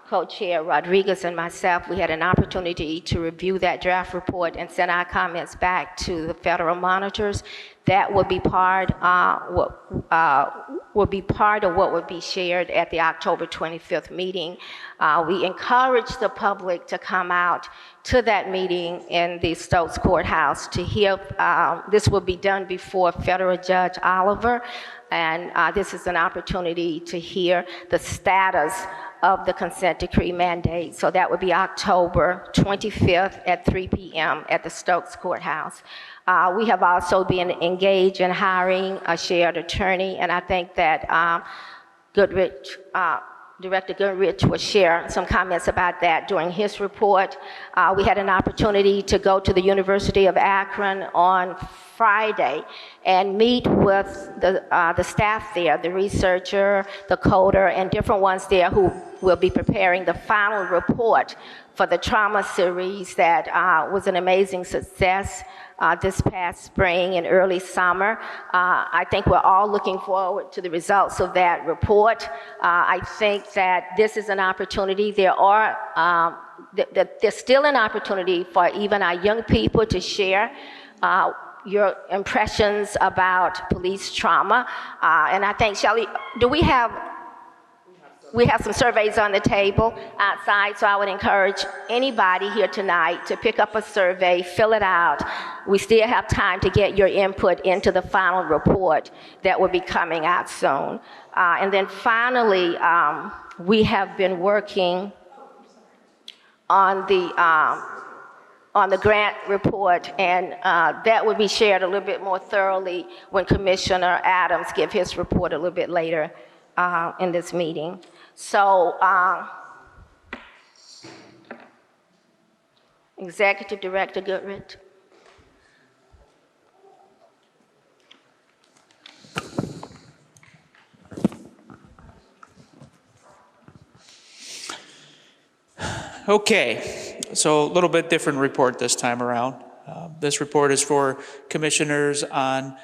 Co-Chair Rodriguez, and myself, we had an opportunity to review that draft report and send our comments back to the federal monitors. That will be part of what would be shared at the October 25th meeting. We encourage the public to come out to that meeting in the Stokes Courthouse to hear. This will be done before Federal Judge Oliver, and this is an opportunity to hear the status of the consent decree mandate. So that would be October 25th at 3 p.m. at the Stokes Courthouse. We have also been engaged in hiring a shared attorney, and I think that Director Goodrich will share some comments about that during his report. We had an opportunity to go to the University of Akron on Friday and meet with the staff there, the researcher, the coder, and different ones there who will be preparing the final report for the trauma series that was an amazing success this past spring and early summer. I think we're all looking forward to the results of that report. I think that this is an opportunity. There's still an opportunity for even our young people to share your impressions about police trauma. And I think, Shelley, we have some surveys on the table outside, so I would encourage anybody here tonight to pick up a survey, fill it out. We still have time to get your input into the final report that will be coming out soon. And then finally, we have been working on the grant report, and that will be shared a little bit more thoroughly when Commissioner Adams gives his report a little bit later in this meeting. So, Executive Director Goodrich. Okay, so a little bit different report this time around. This report is for commissioners on,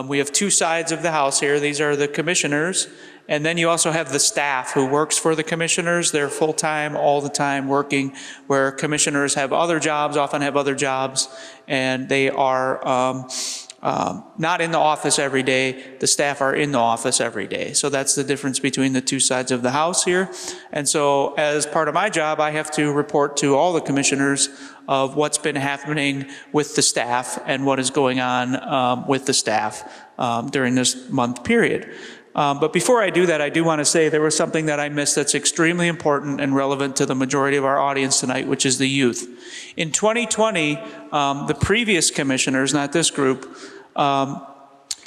we have two sides of the house here. These are the commissioners, and then you also have the staff who works for the commissioners. They're full-time, all the time working, where commissioners have other jobs, often have other jobs, and they are not in the office every day. The staff are in the office every day. So that's the difference between the two sides of the house here. And so as part of my job, I have to report to all the commissioners of what's been happening with the staff and what is going on with the staff during this month period. But before I do that, I do want to say there was something that I missed that's extremely important and relevant to the majority of our audience tonight, which is the youth. In 2020, the previous commissioners, not this group,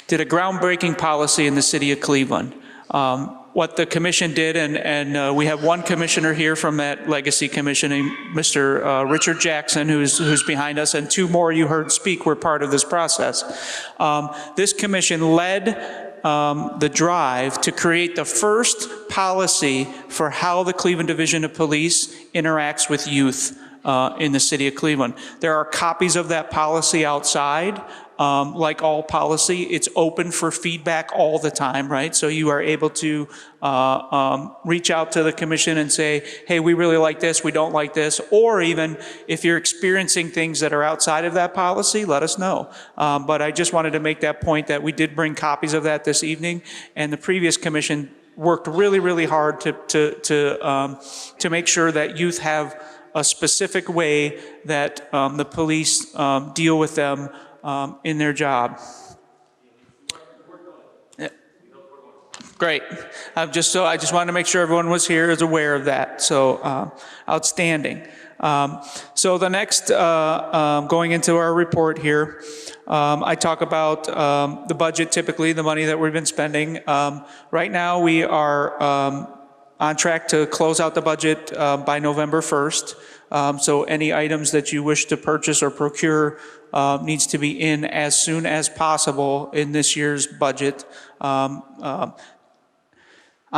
did a groundbreaking policy in the city of Cleveland. What the commission did, and we have one commissioner here from that legacy commission, Mr. Richard Jackson, who's behind us, and two more you heard speak were part of this process. This commission led the drive to create the first policy for how the Cleveland Division of Police interacts with youth in the city of Cleveland. There are copies of that policy outside. Like all policy, it's open for feedback all the time, right? So you are able to reach out to the commission and say, hey, we really like this, we don't like this, or even if you're experiencing things that are outside of that policy, let us know. But I just wanted to make that point that we did bring copies of that this evening, and the previous commission worked really, really hard to make sure that youth have a specific way that the police deal with them in their job. Yeah. Great. I just wanted to make sure everyone was here, is aware of that. So outstanding. So the next, going into our report here, I talk about the budget, typically the money that we've been spending. Right now we are on track to close out the budget by November 1st. So any items that you wish to purchase or procure needs to be in as soon as possible in this year's budget. On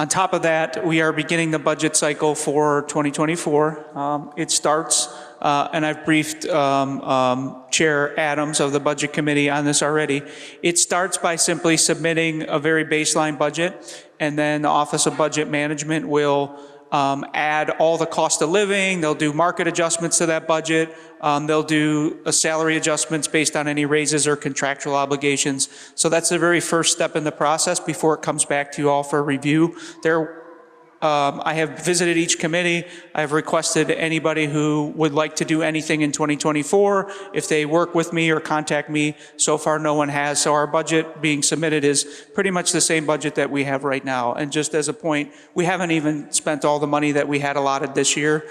top of that, we are beginning the budget cycle for 2024. It starts, and I've briefed Chair Adams of the Budget Committee on this already. It starts by simply submitting a very baseline budget, and then the Office of Budget Management will add all the cost of living. They'll do market adjustments to that budget. They'll do salary adjustments based on any raises or contractual obligations. So that's the very first step in the process before it comes back to you all for review. I have visited each committee. I've requested anybody who would like to do anything in 2024, if they work with me or contact me. So far, no one has. So our budget being submitted is pretty much the same budget that we have right now. And just as a point, we haven't even spent all the money that we had allotted this year.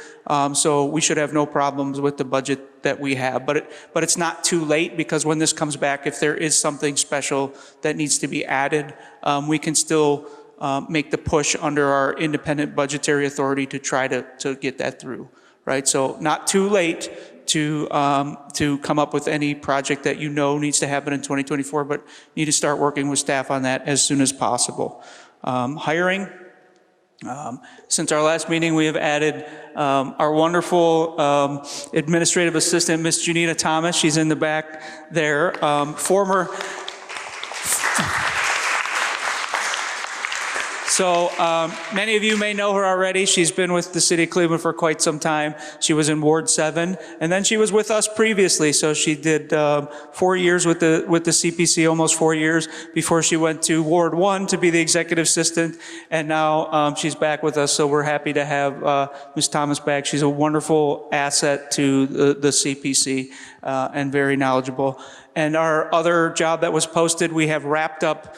So we should have no problems with the budget that we have. But it's not too late, because when this comes back, if there is something special that needs to be added, we can still make the push under our independent budgetary authority to try to get that through, right? So not too late, to come up with any project that you know needs to happen in 2024, but need to start working with staff on that as soon as possible. Hiring. Since our last meeting, we have added our wonderful administrative assistant, Miss Janita Thomas. She's in the back there. So many of you may know her already. She's been with the City of Cleveland for quite some time. She was in Ward 7, and then she was with us previously. So she did 4 years with the CPC, almost 4 years, before she went to Ward 1 to be the executive assistant, and now she's back with us. So we're happy to have Ms. Thomas back. She's a wonderful asset to the CPC and very knowledgeable. And our other job that was posted, we have wrapped up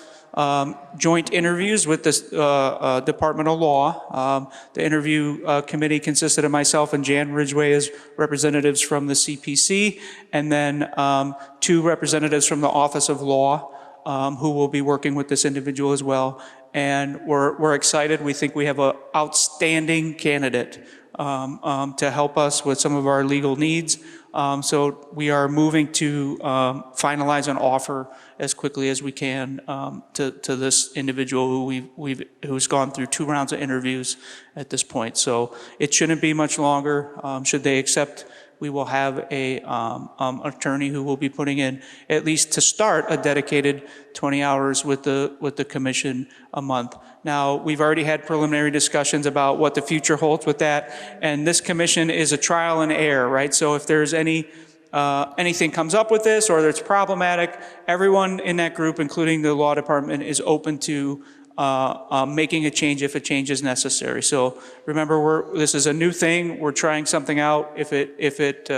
joint interviews with the Department of Law. The interview committee consisted of myself and Jan Ridgway as representatives from the CPC, and then 2 representatives from the Office of Law who will be working with this individual as well. And we're excited. We think we have an outstanding candidate to help us with some of our legal needs. So we are moving to finalize an offer as quickly as we can to this individual who's gone through 2 rounds of interviews at this point. So it shouldn't be much longer. Should they accept, we will have a attorney who will be putting in, at least to start, a dedicated 20 hours with the commission a month. Now, we've already had preliminary discussions about what the future holds with that, and this commission is a trial and error, right? So if there's anything comes up with this or it's problematic, everyone in that group, including the law department, is open to making a change if a change is necessary. So remember, this is a new thing. We're trying something out. If it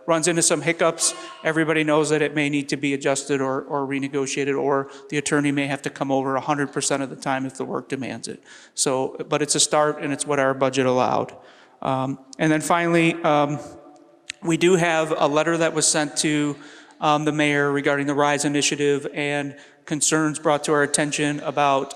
runs into some hiccups, everybody knows that it may need to be adjusted or renegotiated, or the attorney may have to come over 100% of the time if the work demands it. So, but it's a start, and it's what our budget allowed. And then finally, we do have a letter that was sent to the mayor regarding the RISE initiative and concerns brought to our attention about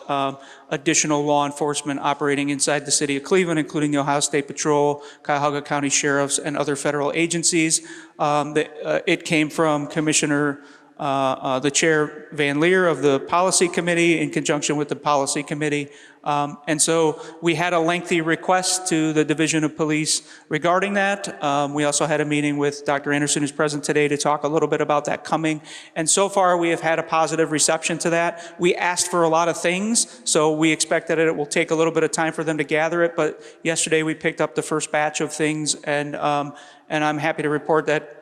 additional law enforcement operating inside the city of Cleveland, including the Ohio State Patrol, Cuyahoga County Sheriffs, and other federal agencies. It came from Commissioner, the Chair Van Leer of the Policy Committee in conjunction with the Policy Committee. And so we had a lengthy request to the Division of Police regarding that. We also had a meeting with Dr. Anderson, who's present today, to talk a little bit about that coming. And so far, we have had a positive reception to that. We asked for a lot of things, so we expect that it will take a little bit of time for them to gather it. But yesterday, we picked up the first batch of things, and I'm happy to report that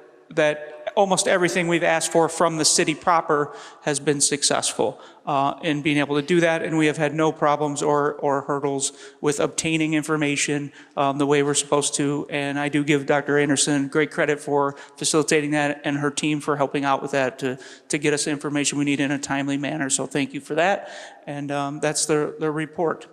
almost everything we've asked for from the city proper has been successful in being able to do that, and we have had no problems or hurdles with obtaining information the way we're supposed to. And I do give Dr. Anderson great credit for facilitating that, and her team for helping out with that to get us the information we need in a timely manner. So thank you for that, and that's the report.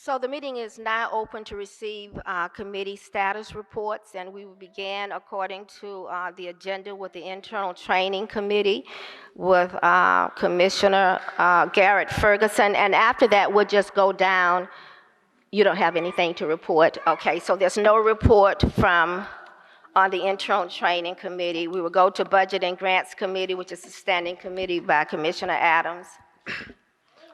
So the meeting is now open to receive committee status reports, and we will begin according to the agenda with the Internal Training Committee with Commissioner Garrett Ferguson, and after that we'll just go down. You don't have anything to report? Okay, so there's no report from on the Internal Training Committee. We will go to Budget and Grants Committee, which is a standing committee by Commissioner Adams.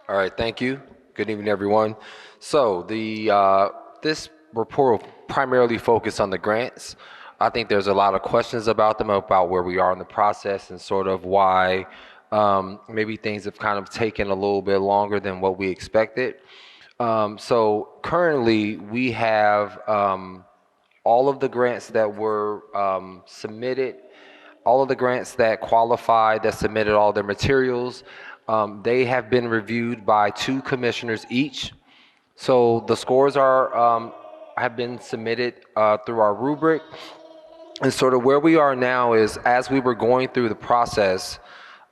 All right, thank you. Good evening, everyone. So this report will primarily focus on the grants. I think there's a lot of questions about them, about where we are in the process and sort of why maybe things have kind of taken a little bit longer than what we expected. So currently we have all of the grants that were submitted, all of the grants that qualified, that submitted all their materials. They have been reviewed by 2 commissioners each. So the scores have been submitted through our rubric. And sort of where we are now is, as we were going through the process,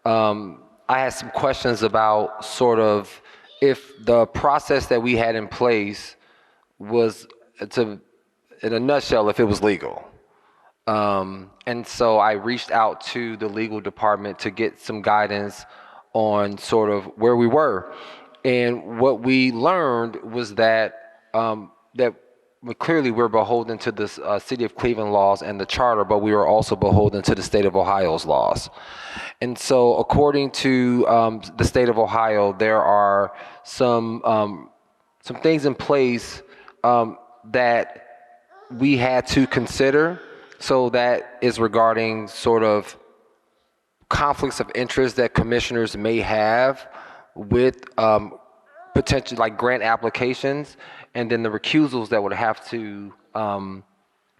I had some questions about sort of if the process that we had in place was, in a nutshell, if it was legal. And so I reached out to the legal department to get some guidance on sort of where we were. And what we learned was that clearly we're beholden to the City of Cleveland laws and the charter, but we were also beholden to the state of Ohio's laws. And so according to the state of Ohio, there are some things in place that we had to consider. So that is regarding sort of conflicts of interest that commissioners may have with potential like grant applications, and then the recusals that would have to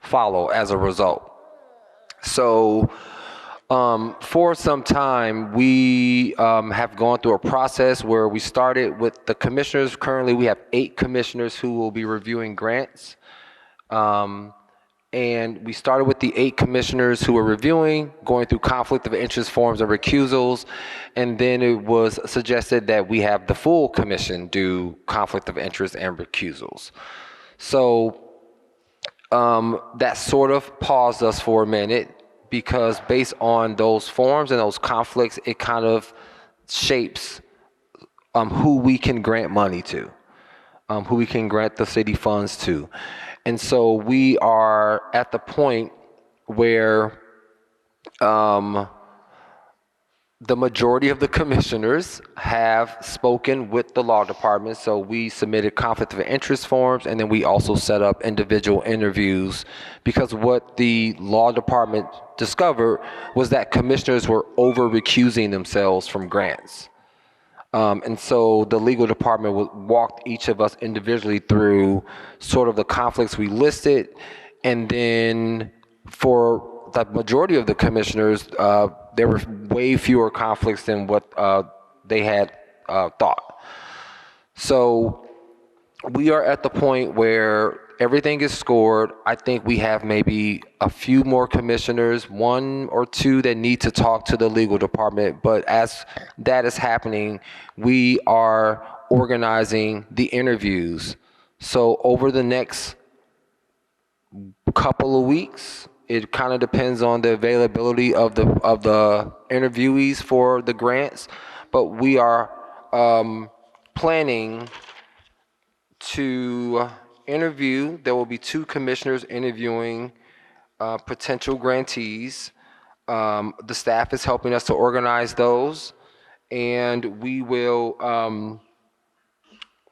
follow as a result. So for some time, we have gone through a process where we started with the commissioners. Currently, we have 8 commissioners who will be reviewing grants. And we started with the 8 commissioners who were reviewing, going through conflict of interest forms and recusals, and then it was suggested that we have the full commission do conflict of interest and recusals. So that sort of paused us for a minute, because based on those forms and those conflicts, it kind of shapes who we can grant money to, who we can grant the city funds to. And so we are at the point where the majority of the commissioners have spoken with the law department. So we submitted conflict of interest forms, and then we also set up individual interviews, because what the law department discovered was that commissioners were over-recusing themselves from grants. And so the legal department walked each of us individually through sort of the conflicts we listed. And then for the majority of the commissioners, there were way fewer conflicts than what they had thought. So we are at the point where everything is scored. I think we have maybe a few more commissioners, 1 or 2 that need to talk to the legal department. But as that is happening, we are organizing the interviews. So over the next couple of weeks, it kind of depends on the availability of the interviewees for the grants. But we are planning to interview. There will be 2 commissioners interviewing potential grantees. The staff is helping us to organize those, and we will,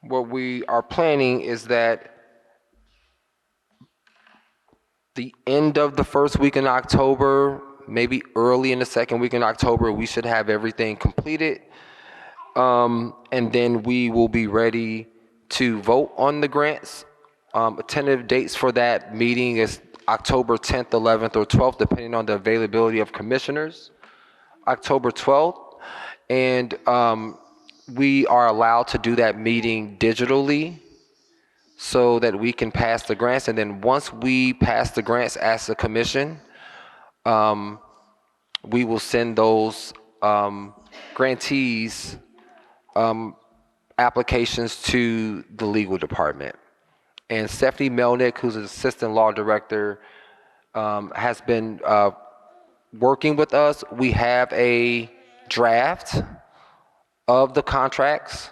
what we are planning is that the end of the first week in October, maybe early in the second week in October, we should have everything completed. And then we will be ready to vote on the grants. Tentative dates for that meeting is October 10th, 11th, or 12th, depending on the availability of commissioners. October 12th. And we are allowed to do that meeting digitally so that we can pass the grants. And then once we pass the grants as a commission, we will send those grantees applications to the legal department. And Stephanie Melnick, who's an assistant law director, has been working with us. We have a draft of the contracts,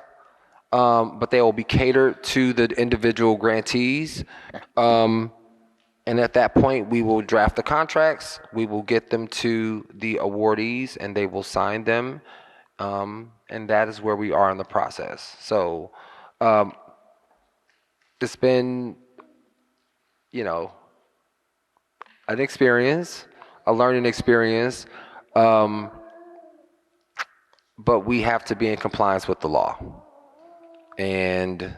but they will be catered to the individual grantees. And at that point, we will draft the contracts. We will get them to the awardees, and they will sign them. And that is where we are in the process. So it's been, an experience, a learning experience, but we have to be in compliance with the law. And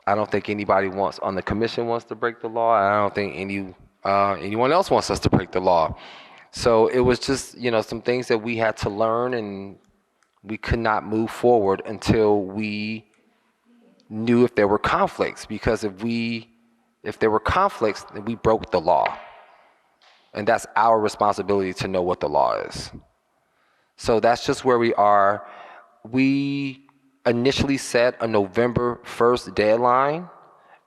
I don't think anybody on the commission wants to break the law. I don't think anyone else wants us to break the law. So it was just, some things that we had to learn, and we could not move forward until we knew if there were conflicts, because if there were conflicts, then we broke the law. And that's our responsibility to know what the law is. So that's just where we are. We initially set a November 1st deadline,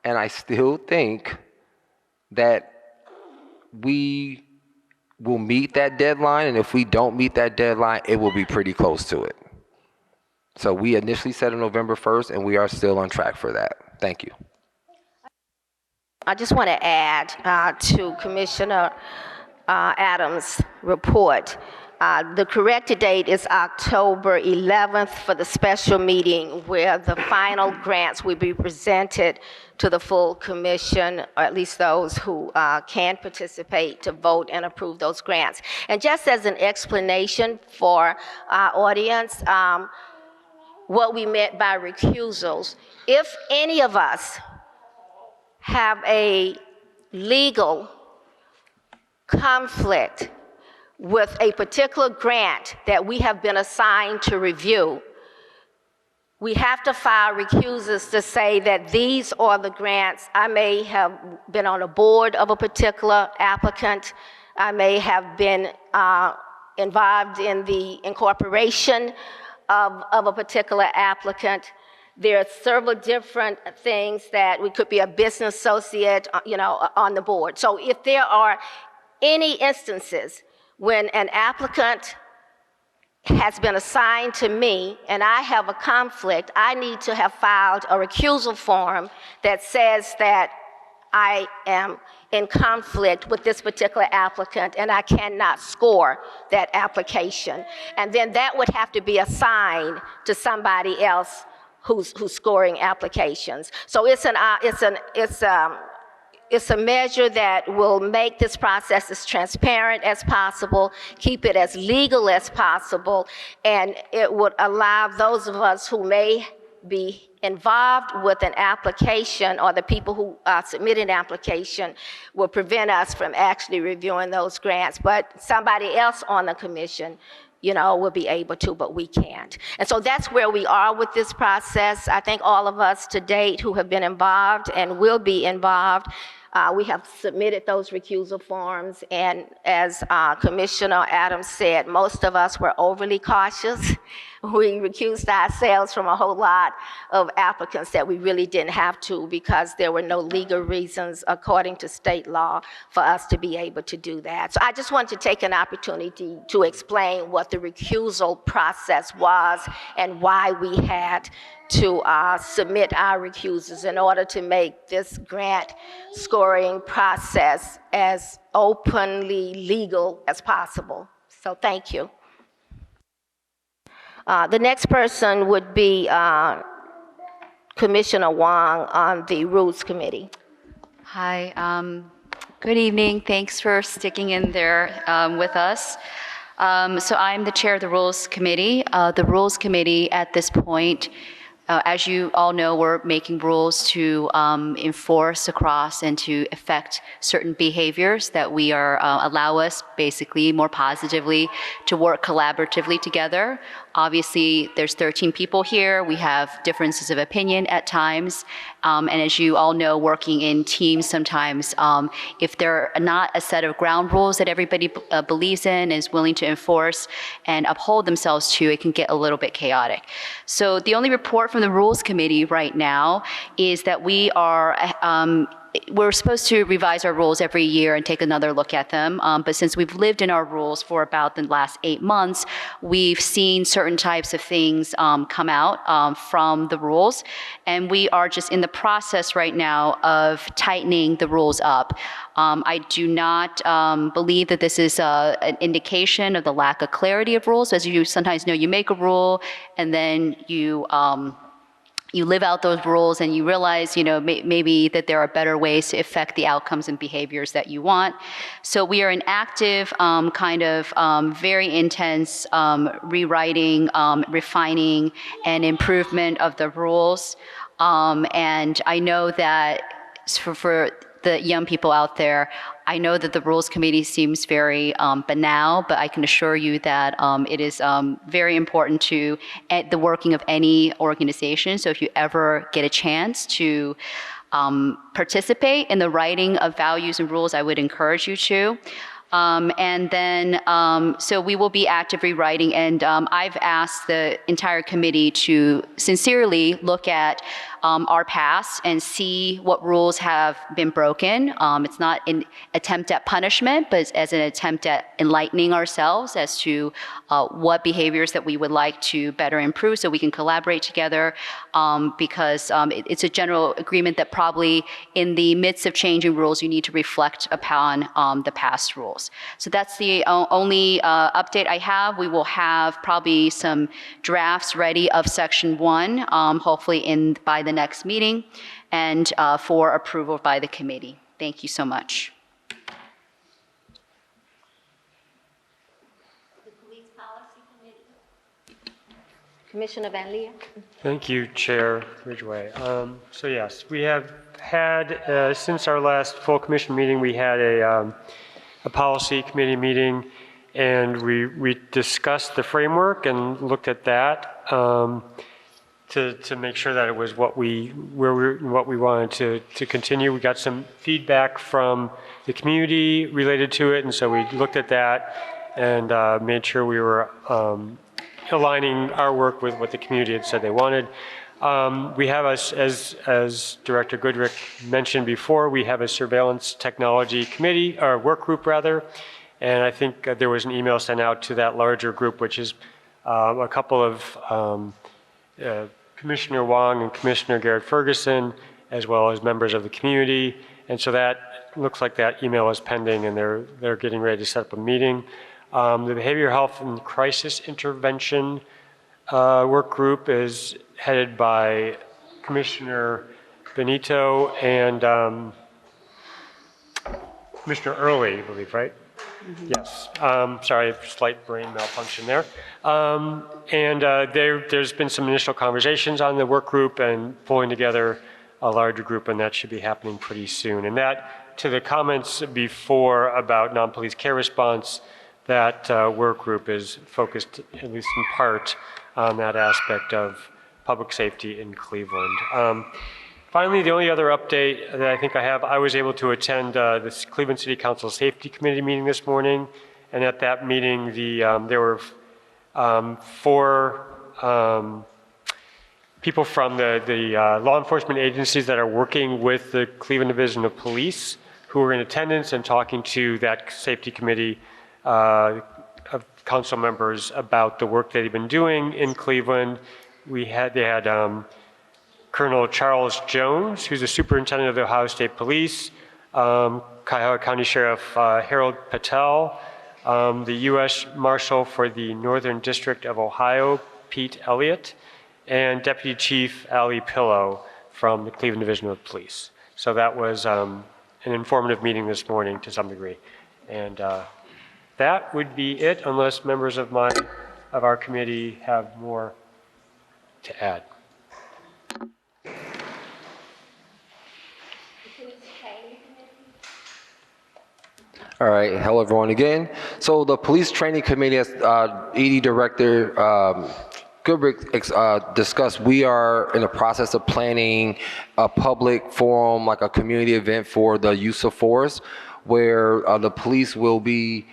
and I still think that we will meet that deadline, and if we don't meet that deadline, it will be pretty close to it. So we initially set on November 1st, and we are still on track for that. Thank you. I just want to add to Commissioner Adams' report. The corrected date is October 11th for the special meeting where the final grants will be presented to the full commission, or at least those who can participate to vote and approve those grants. And just as an explanation for our audience, what we meant by recusals, if any of us have a legal conflict with a particular grant that we have been assigned to review, we have to file recusals to say that these are the grants. I may have been on a board of a particular applicant. I may have been involved in the incorporation of a particular applicant. There are several different things that we could be a business associate, on the board. So if there are any instances when an applicant has been assigned to me and I have a conflict, I need to have filed a recusal form that says that I am in conflict with this particular applicant and I cannot score that application. And then that would have to be assigned to somebody else who's scoring applications. So it's a measure that will make this process as transparent as possible, keep it as legal as possible, and it would allow those of us who may be involved with an application, or the people who submit an application, will prevent us from actually reviewing those grants. But somebody else on the commission will be able to, but we can't. And so that's where we are with this process. I think all of us to date who have been involved and will be involved, we have submitted those recusal forms, and as Commissioner Adams said, most of us were overly cautious. We recused ourselves from a whole lot of applicants that we really didn't have to, because there were no legal reasons according to state law for us to be able to do that. So I just wanted to take an opportunity to explain what the recusal process was and why we had to submit our recusals in order to make this grant scoring process as openly legal as possible. So thank you. The next person would be Commissioner Wong on the Rules Committee. Hi, good evening. Thanks for sticking in there with us. So I'm the chair of the Rules Committee. The Rules Committee at this point, as you all know, we're making rules to enforce across and to affect certain behaviors that we are allow us basically more positively to work collaboratively together. Obviously, there's 13 people here. We have differences of opinion at times. And as you all know, working in teams sometimes, if there are not a set of ground rules that everybody believes in, is willing to enforce and uphold themselves to, it can get a little bit chaotic. So the only report from the Rules Committee right now is that we're supposed to revise our rules every year and take another look at them. But since we've lived in our rules for about the last 8 months, we've seen certain types of things come out from the rules. And we are just in the process right now of tightening the rules up. I do not believe that this is an indication of the lack of clarity of rules. As you sometimes know, you make a rule and then you live out those rules and you realize, maybe that there are better ways to affect the outcomes and behaviors that you want. So we are in active, very intense rewriting, refining, and improvement of the rules. And I know that for the young people out there, I know that the Rules Committee seems very banal, but I can assure you that it is very important to the working of any organization. So if you ever get a chance to participate in the writing of values and rules, I would encourage you to. So we will be actively writing, and I've asked the entire committee to sincerely look at are passed and see what rules have been broken. It's not an attempt at punishment, but as an attempt at enlightening ourselves as to what behaviors that we would like to better improve so we can collaborate together, because it's a general agreement that probably in the midst of changing rules, you need to reflect upon the past rules. So that's the only update I have. We will have probably some drafts ready of Section 1, hopefully by the next meeting, and for approval by the committee. Thank you so much. Commissioner Van Leer. Thank you, Chair Ridgway. So yes, we have had, since our last full commission meeting, we had a policy committee meeting, and we discussed the framework and looked at that to make sure that it was what we wanted to continue. We got some feedback from the community related to it, and so we looked at that and made sure we were aligning our work with what the community had said they wanted. We have, as Director Goodrick mentioned before, we have a surveillance technology committee, or work group rather, and I think there was an email sent out to that larger group, which is a couple of Commissioner Wong and Commissioner Garrett Ferguson, as well as members of the community, and so that looks like that email is pending, and they're getting ready to set up a meeting. The Behavioral Health and Crisis Intervention work group is headed by Commissioner Benito and Commissioner Early, I believe, right? Mm-hmm. Yes. Sorry, slight brain malfunction there. There's been some initial conversations on the work group and pulling together a larger group, and that should be happening pretty soon. And that, to the comments before about non-police care response, that work group is focused, at least in part, on that aspect of public safety in Cleveland. Finally, the only other update that I think I have, I was able to attend this Cleveland City Council Safety Committee meeting this morning, and at that meeting, there were 4 people from the law enforcement agencies that are working with the Cleveland Division of Police who were in attendance and talking to that safety committee of council members about the work that they've been doing in Cleveland. They had Colonel Charles Jones, who's the superintendent of the Ohio State Police, Cuyahoga County Sheriff Harold Patel, the U.S. Marshal for the Northern District of Ohio, Pete Elliott, and Deputy Chief Ali Pillow from the Cleveland Division of Police. So that was an informative meeting this morning to some degree. And that would be it, unless members of our committee have more to add. All right, hello everyone again. So the Police Training Committee, as ED Director Goodrick discussed, we are in the process of planning a public forum, like a community event for the use of force, where the police will be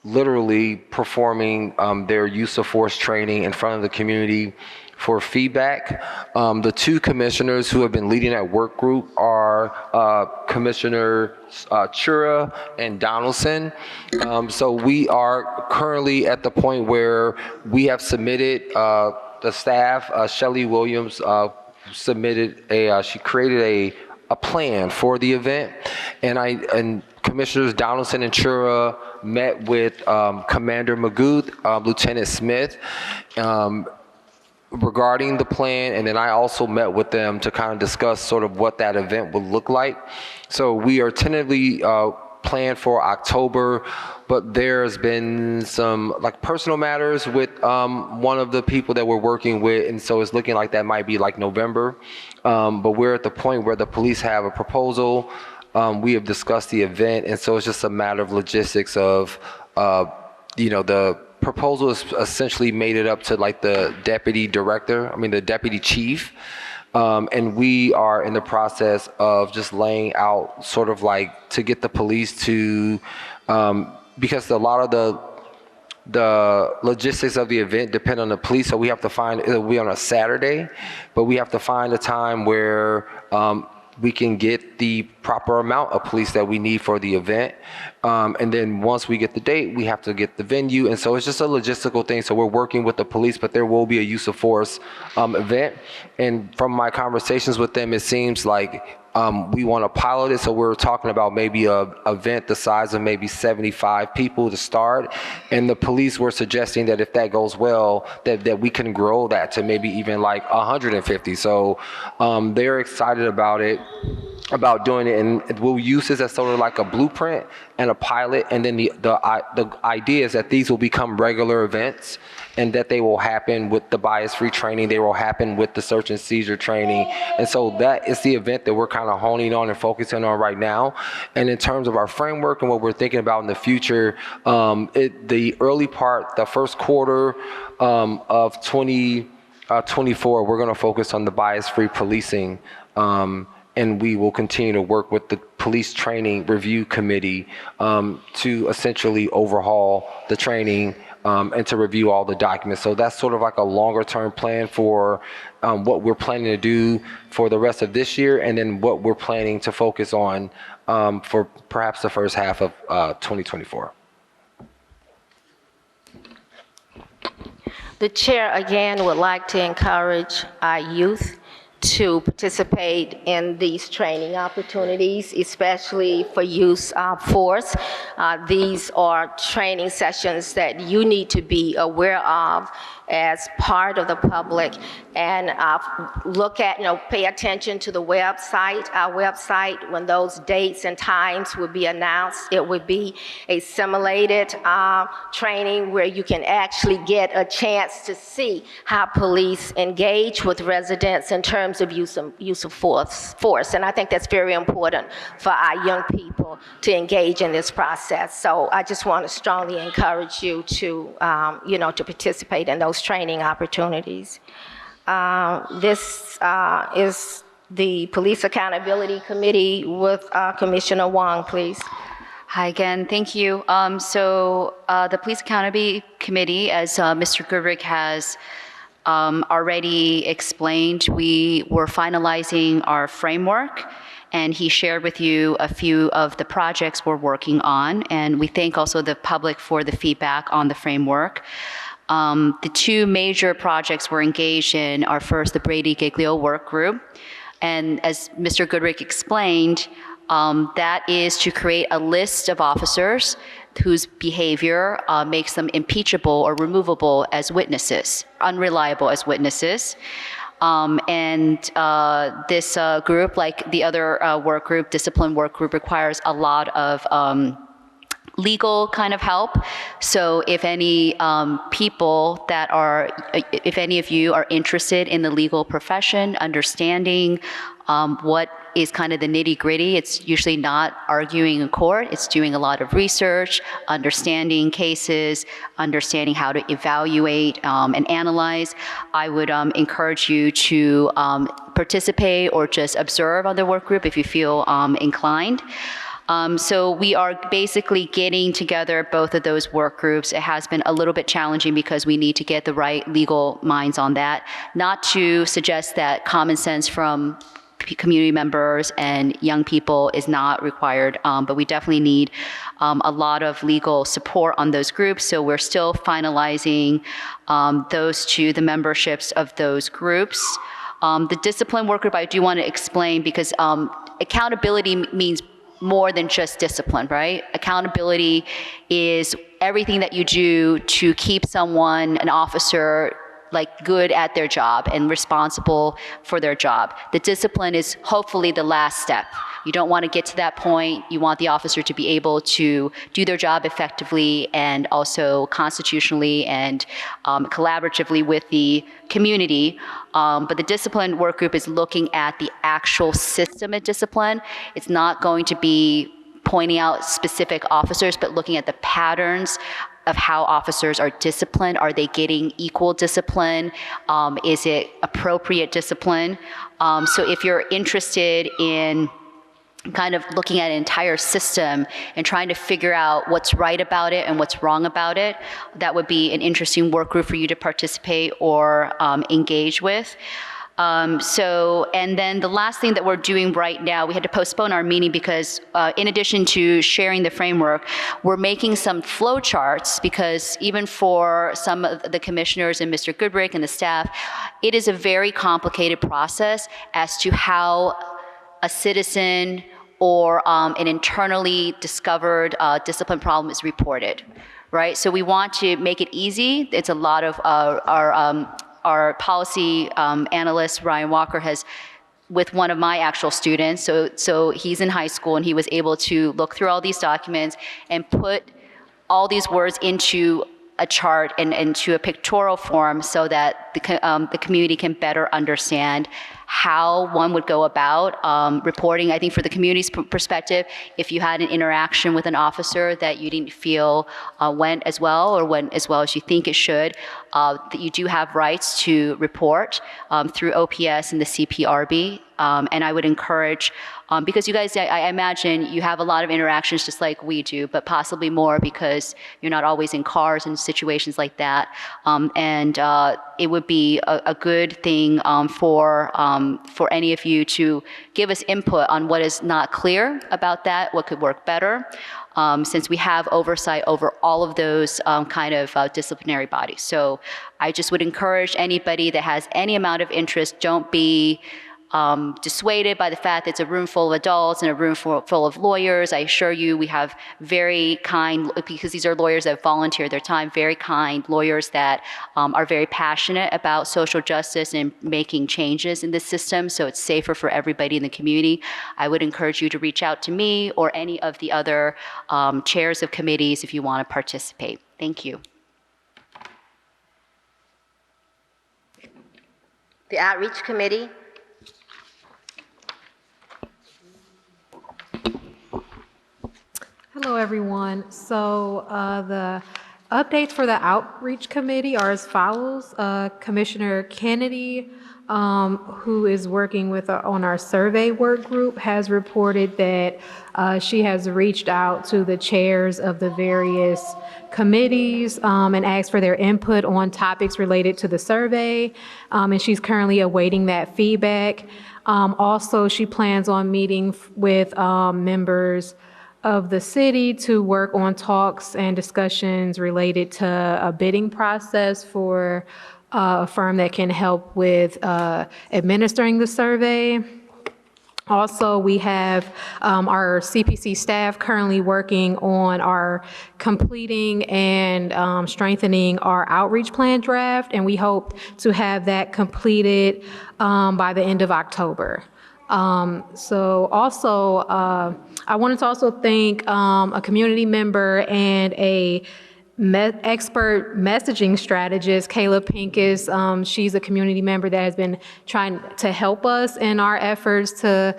literally performing their use of force training in front of the community for feedback. The 2 commissioners who have been leading that work group are Commissioner Chura and Donaldson. So we are currently at the point where we have submitted the staff, Shelley Williams submitted she created a plan for the event, and Commissioners Donaldson and Chura met with Commander Magooth, Lieutenant Smith, regarding the plan, and then I also met with them to kind of discuss sort of what that event would look like. So we are tentatively planned for October, but there's been some like personal matters with one of the people that we're working with, and so it's looking like that might be like November. But we're at the point where the police have a proposal. We have discussed the event, and so it's just a matter of logistics of, the proposal is essentially made it up to like the the deputy chief. And we are in the process of just laying out sort of like to get the police to, because a lot of the logistics of the event depend on the police, so we have to find, it'll be on a Saturday, but we have to find a time where we can get the proper amount of police that we need for the event. And then once we get the date, we have to get the venue. And so it's just a logistical thing. So we're working with the police, but there will be a use of force event. And from my conversations with them, it seems like we want to pilot it. So we're talking about maybe an event the size of maybe 75 people to start. And the police were suggesting that if that goes well, that we can grow that to maybe even like 150. So they're excited about it, about doing it. And we'll use this as sort of like a blueprint and a pilot. And then the idea is that these will become regular events, and that they will happen with the bias-free training. They will happen with the search and seizure training. And so that is the event that we're kind of honing on and focusing on right now. And in terms of our framework and what we're thinking about in the future, the early part, the first quarter of 2024, we're gonna focus on the bias-free policing. And we will continue to work with the Police Training Review Committee to essentially overhaul the training and to review all the documents. So that's sort of like a longer term plan for what we're planning to do for the rest of this year, and then what we're planning to focus on for perhaps the first half of 2024. The chair again would like to encourage our youth to participate in these training opportunities, especially for use of force. These are training sessions that you need to be aware of as part of the public, and look at, pay attention to the website, our website. When those dates and times will be announced, it would be a simulated training where you can actually get a chance to see how police engage with residents in terms of use of force. And I think that's very important for our young people to engage in this process. So I just want to strongly encourage you to, to participate in those training opportunities. This is the Police Accountability Committee with Commissioner Wong, please. Hi again, thank you. The Police Accountability Committee, as Mr. Goodrick has already explained, we were finalizing our framework, and he shared with you a few of the projects we're working on, and we thank also the public for the feedback on the framework. The two major projects we're engaged in are first the Brady Giglio work group, and as Mr. Goodrick explained, that is to create a list of officers whose behavior makes them impeachable or removable as witnesses, unreliable as witnesses. This group, like the other work group, discipline work group, requires a lot of legal kind of help. So if any people that are, if any of you are interested in the legal profession, understanding what is kind of the nitty-gritty, it's usually not arguing in court, it's doing a lot of research, understanding cases, understanding how to evaluate and analyze, I would encourage you to participate or just observe on the work group if you feel inclined. So we are basically getting together both of those work groups. It has been a little bit challenging because we need to get the right legal minds on that. Not to suggest that common sense from community members and young people is not required, but we definitely need a lot of legal support on those groups. So we're still finalizing the memberships of those groups. The discipline work group, I do want to explain, because accountability means more than just discipline, right? Accountability is everything that you do to keep someone, an officer, like good at their job and responsible for their job. The discipline is hopefully the last step. You don't want to get to that point. You want the officer to be able to do their job effectively and also constitutionally and collaboratively with the community. But the discipline work group is looking at the actual system of discipline. It's not going to be pointing out specific officers, but looking at the patterns of how officers are disciplined. Are they getting equal discipline? Is it appropriate discipline? So if you're interested in kind of looking at an entire system and trying to figure out what's right about it and what's wrong about it. That would be an interesting work group for you to participate or engage with. And then the last thing that we're doing right now, we had to postpone our meeting because in addition to sharing the framework, we're making some flow charts because even for some of the commissioners and Mr. Goodrick and the staff, it is a very complicated process as to how a citizen or an internally discovered discipline problem is reported, right? So we want to make it easy. It's a lot of our policy analyst, Ryan Walker, has with one of my actual students. So he's in high school and he was able to look through all these documents and put all these words into a chart and into a pictorial form so that the community can better understand how one would go about reporting. I think for the community's perspective, if you had an interaction with an officer that you didn't feel went as well or went as well as you think it should, that you do have rights to report through OPS and the CPRB. And I would encourage, because you guys, I imagine you have a lot of interactions just like we do, but possibly more because you're not always in cars and situations like that. It would be a good thing for any of you to give us input on what is not clear about that, what could work better, since we have oversight over all of those kind of disciplinary bodies. So I just would encourage anybody that has any amount of interest, don't be dissuaded by the fact that it's a room full of adults and a room full of lawyers. I assure you we have very kind, because these are lawyers that volunteer their time, very kind lawyers that are very passionate about social justice and making changes in the system so it's safer for everybody in the community. I would encourage you to reach out to me or any of the other chairs of committees if you want to participate. Thank you. The Outreach Committee. Hello, everyone. So the updates for the Outreach Committee are as follows. Commissioner Kennedy, who is working with on our survey work group, has reported that she has reached out to the chairs of the various committees and asked for their input on topics related to the survey, and she's currently awaiting that feedback. Also, she plans on meeting with members of the city to work on talks and discussions related to a bidding process for a firm that can help with administering the survey. Also, we have our CPC staff currently working on our completing and strengthening our outreach plan draft, and we hope to have that completed by the end of October. I wanted to also thank a community member and a expert messaging strategist, Kayla Pincus. She's a community member that has been trying to help us in our efforts to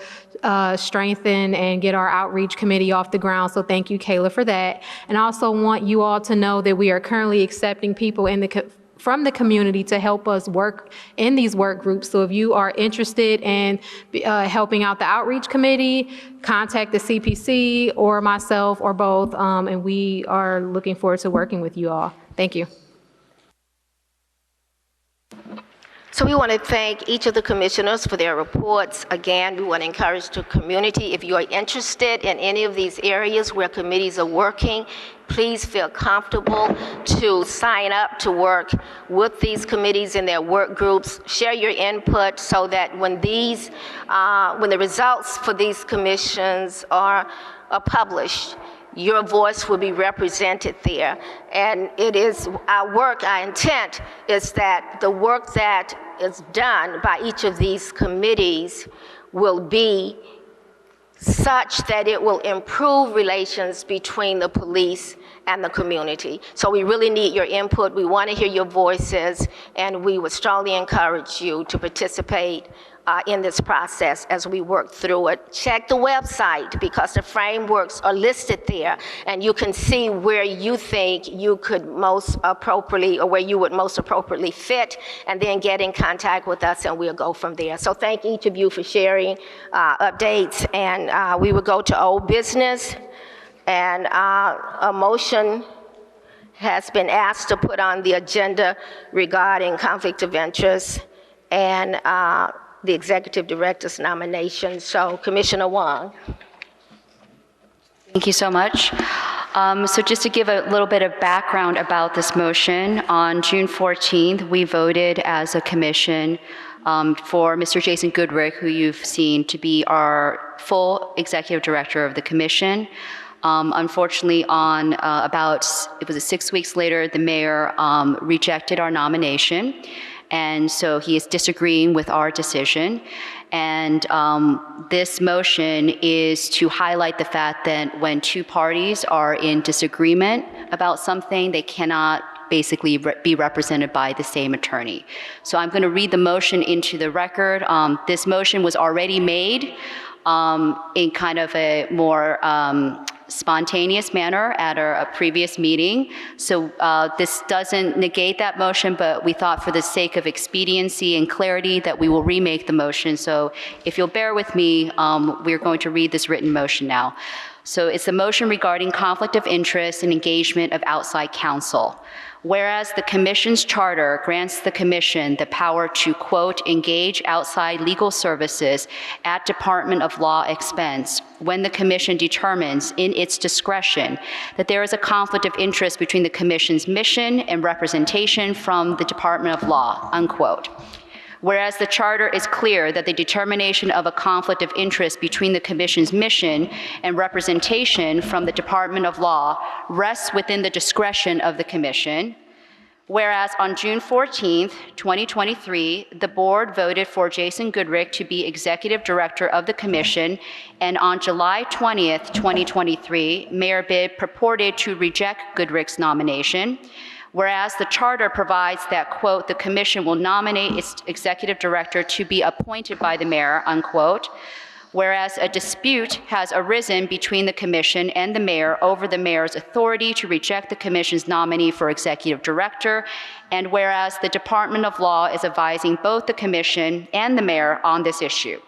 strengthen and get our outreach committee off the ground. So thank you, Kayla, for that. And I also want you all to know that we are currently accepting people from the community to help us work in these work groups. So if you are interested in helping out the outreach committee, contact the CPC or myself or both, and we are looking forward to working with you all. Thank you. So we want to thank each of the commissioners for their reports. Again, we want to encourage the community, if you are interested in any of these areas where committees are working, please feel comfortable to sign up to work with these committees in their work groups. Share your input so that when the results for these commissions are published, your voice will be represented there. And it is our work, our intent is that the work that is done by each of these committees will be such that it will improve relations between the police and the community. So we really need your input. We want to hear your voices, and we would strongly encourage you to participate in this process as we work through it. Check the website because the frameworks are listed there, and you can see where you think you could most appropriately, or where you would most appropriately fit, and then get in contact with us and we'll go from there. So thank each of you for sharing updates, and we will go to old business, and a motion has been asked to put on the agenda regarding conflict of interest and the executive director's nomination. So Commissioner Wong. Thank you so much. So just to give a little bit of background about this motion, on June 14th, we voted as a commission for Mr. Jason Goodrick, who you've seen to be our full executive director of the commission. Unfortunately, on it was 6 weeks later, the mayor rejected our nomination. And so he is disagreeing with our decision. And this motion is to highlight the fact that when two parties are in disagreement about something, they cannot basically be represented by the same attorney. So I'm going to read the motion into the record. This motion was already made in kind of a more spontaneous manner at a previous meeting. So this doesn't negate that motion, but we thought for the sake of expediency and clarity that we will remake the motion. So if you'll bear with me, we're going to read this written motion now. So it's a motion regarding conflict of interest and engagement of outside counsel. Whereas the Commission's charter grants the Commission the power to, quote, engage outside legal services at Department of Law expense when the Commission determines in its discretion that there is a conflict of interest between the Commission's mission and representation from the Department of Law, unquote. Whereas the charter is clear that the determination of a conflict of interest between the Commission's mission and representation from the Department of Law rests within the discretion of the Commission. Whereas on June 14th, 2023, the board voted for Jason Goodrick to be executive director of the Commission, and on July 20th, 2023, Mayor Bibb purported to reject Goodrick's nomination. Whereas the charter provides that, quote, the Commission will nominate its executive director to be appointed by the mayor, unquote. Whereas a dispute has arisen between the Commission and the mayor over the mayor's authority to reject the Commission's nominee for executive director, and whereas the Department of Law is advising both the Commission and the mayor on this issue.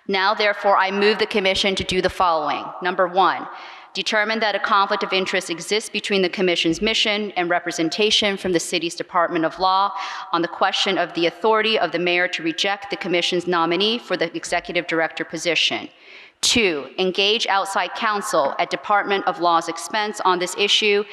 Now, therefore, I move the Commission to do the following. Number one, determine that a conflict of interest exists between the Commission's mission and representation from the city's Department of Law on the question of the authority of the mayor to reject the Commission's nominee for the executive director position. 2, engage outside counsel at Department of Law's expense on this issue.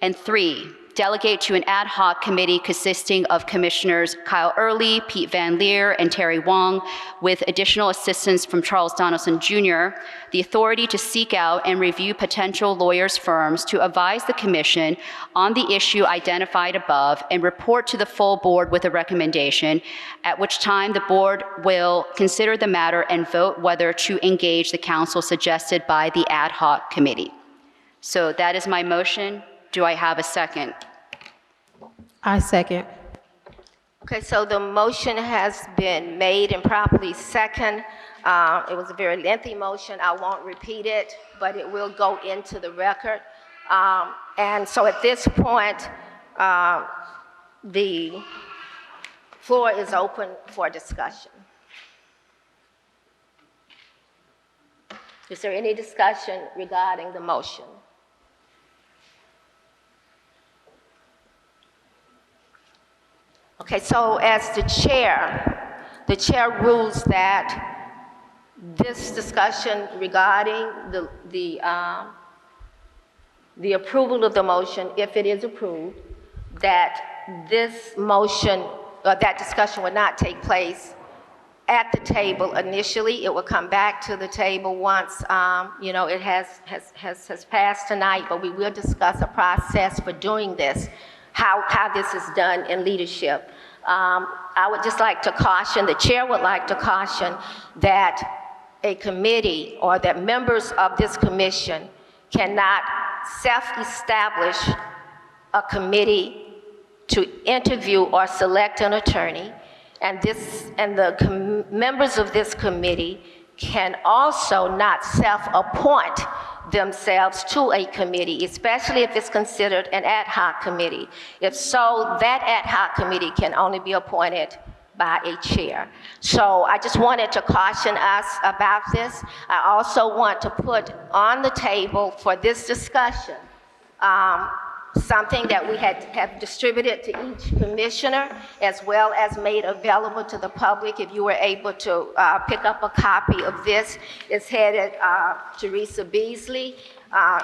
And 3, delegate to an ad hoc committee consisting of Commissioners Kyle Early, Pete Van Leer, and Terry Wong, with additional assistance from Charles Donaldson Jr., the authority to seek out and review potential lawyers' firms to advise the Commission on the issue identified above and report to the full board with a recommendation, at which time the board will consider the matter and vote whether to engage the counsel suggested by the ad hoc committee. So that is my motion. Do I have a second? I second. Okay, so the motion has been made and properly second. It was a very lengthy motion. I won't repeat it, but it will go into the record. And so at this point, the floor is open for discussion. Is there any discussion regarding the motion? Okay, so as the chair rules that this discussion regarding the approval of the motion, if it is approved, that this motion, that discussion would not take place at the table initially. It will come back to the table once, it has passed tonight, but we will discuss a process for doing this. How this is done in leadership. I would just like to caution, the chair would like to caution that a committee or that members of this commission cannot self-establish a committee to interview or select an attorney, And the members of this committee can also not self-appoint themselves to a committee, especially if it's considered an ad hoc committee. If so, that ad hoc committee can only be appointed by a chair. So I just wanted to caution us about this. I also want to put on the table for this discussion something that we have distributed to each commissioner, as well as made available to the public. If you were able to pick up a copy of this, it's headed Teresa Beasley.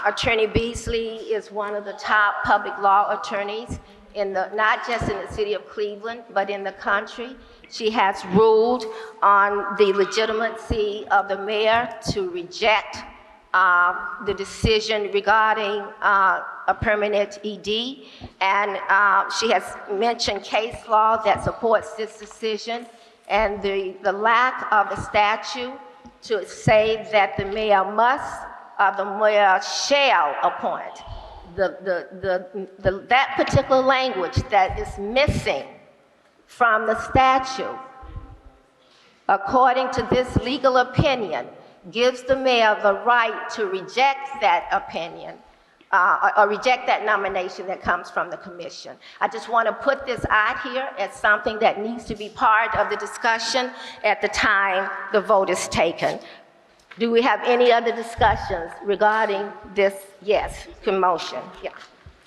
Attorney Beasley is one of the top public law attorneys not just in the city of Cleveland, but in the country. She has ruled on the legitimacy of the mayor to reject the decision regarding a permanent ED, and she has mentioned case law that supports this decision, and the lack of a statute to say that the mayor shall appoint. That particular language that is missing from the statute, according to this legal opinion, gives the mayor the right to reject that opinion or reject that nomination that comes from the commission. I just want to put this out here as something that needs to be part of the discussion at the time the vote is taken. Do we have any other discussions regarding this, motion? Yeah.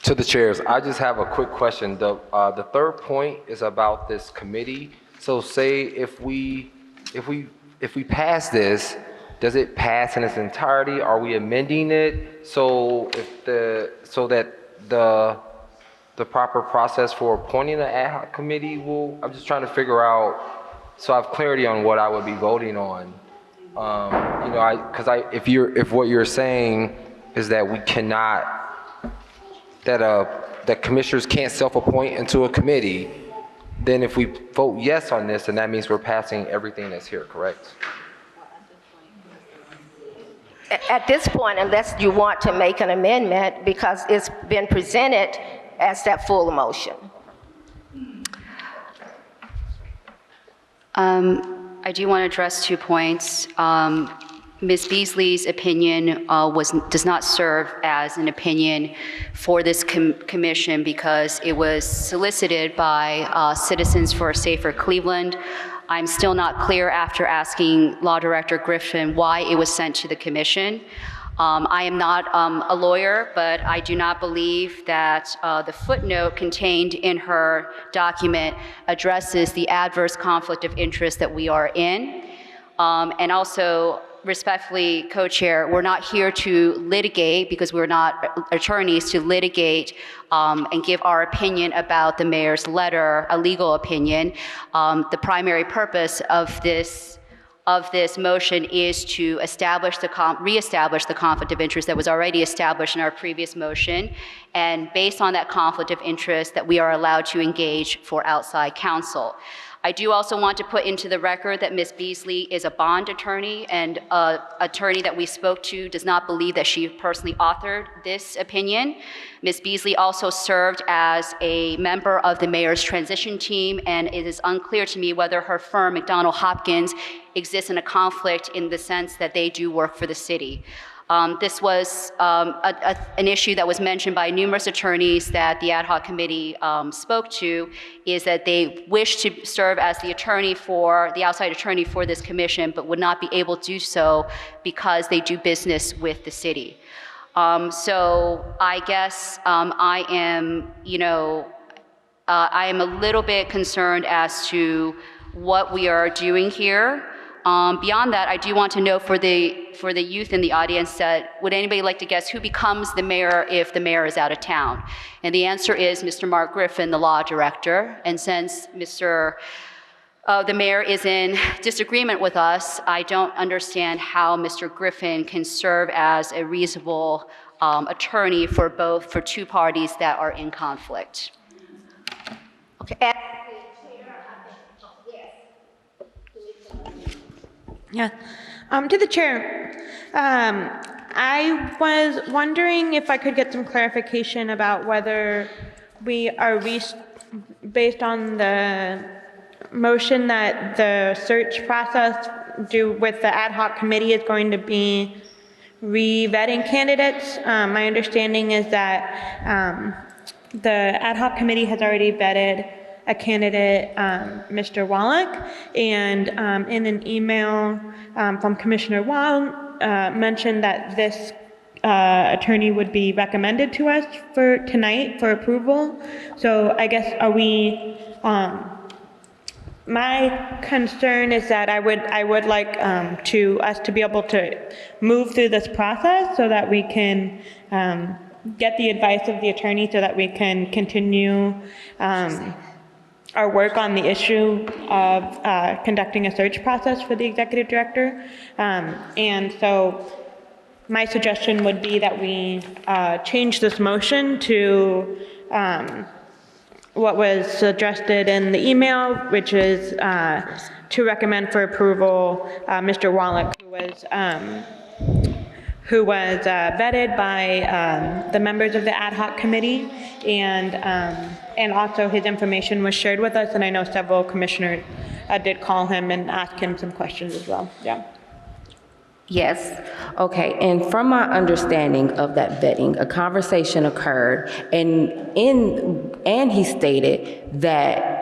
To the chairs, I just have a quick question. The third point is about this committee. So say if we pass this, does it pass in its entirety? Are we amending it so that the proper process for appointing an ad hoc committee will? I'm just trying to figure out so I have clarity on what I would be voting on. If what you're saying is that we cannot, that commissioners can't self-appoint into a committee, then if we vote yes on this, then that means we're passing everything that's here, correct? At this point, unless you want to make an amendment, because it's been presented as that full motion. I do want to address 2 points. Ms. Beasley's opinion does not serve as an opinion for this commission because it was solicited by Citizens for a Safer Cleveland. I'm still not clear after asking Law Director Griffin why it was sent to the commission. I am not a lawyer, but I do not believe that the footnote contained in her document addresses the adverse conflict of interest that we are in. And also, respectfully, co-chair, we're not here to litigate because we're not attorneys to litigate and give our opinion about the mayor's letter, a legal opinion. The primary purpose of this motion is to reestablish the conflict of interest that was already established in our previous motion, and based on that conflict of interest that we are allowed to engage for outside counsel. I do also want to put into the record that Ms. Beasley is a bond attorney, and an attorney that we spoke to does not believe that she personally authored this opinion. Ms. Beasley also served as a member of the mayor's transition team, and it is unclear to me whether her firm, McDonnell Hopkins, exists in a conflict in the sense that they do work for the city. This was an issue that was mentioned by numerous attorneys that the ad hoc committee spoke to, is that they wish to serve as the outside attorney for this commission, but would not be able to do so because they do business with the city. So I guess I am a little bit concerned as to what we are doing here. Beyond that, I do want to know for the youth in the audience that would anybody like to guess who becomes the mayor if the mayor is out of town? And the answer is Mr. Mark Griffin, the law director. And since the mayor is in disagreement with us, I don't understand how Mr. Griffin can serve as a reasonable attorney for two parties that are in conflict. Okay. Yeah. To the chair, I was wondering if I could get some clarification about whether we are based on the motion that the search process with the ad hoc committee is going to be re-vetting candidates. My understanding is that the ad hoc committee has already vetted a candidate, Mr. Wallach, and in an email from Commissioner Wall mentioned that this attorney would be recommended to us for tonight for approval. So I guess my concern is that I would like us to be able to move through this process so that we can get the advice of the attorney so that we can continue our work on the issue of conducting a search process for the executive director. And so my suggestion would be that we change this motion to what was suggested in the email, which is to recommend for approval Mr. Wallach, who was vetted by the members of the ad hoc committee, and also his information was shared with us, and I know several commissioners did call him and ask him some questions as well. Yeah. Yes. Okay. And from my understanding of that vetting, a conversation occurred, and he stated that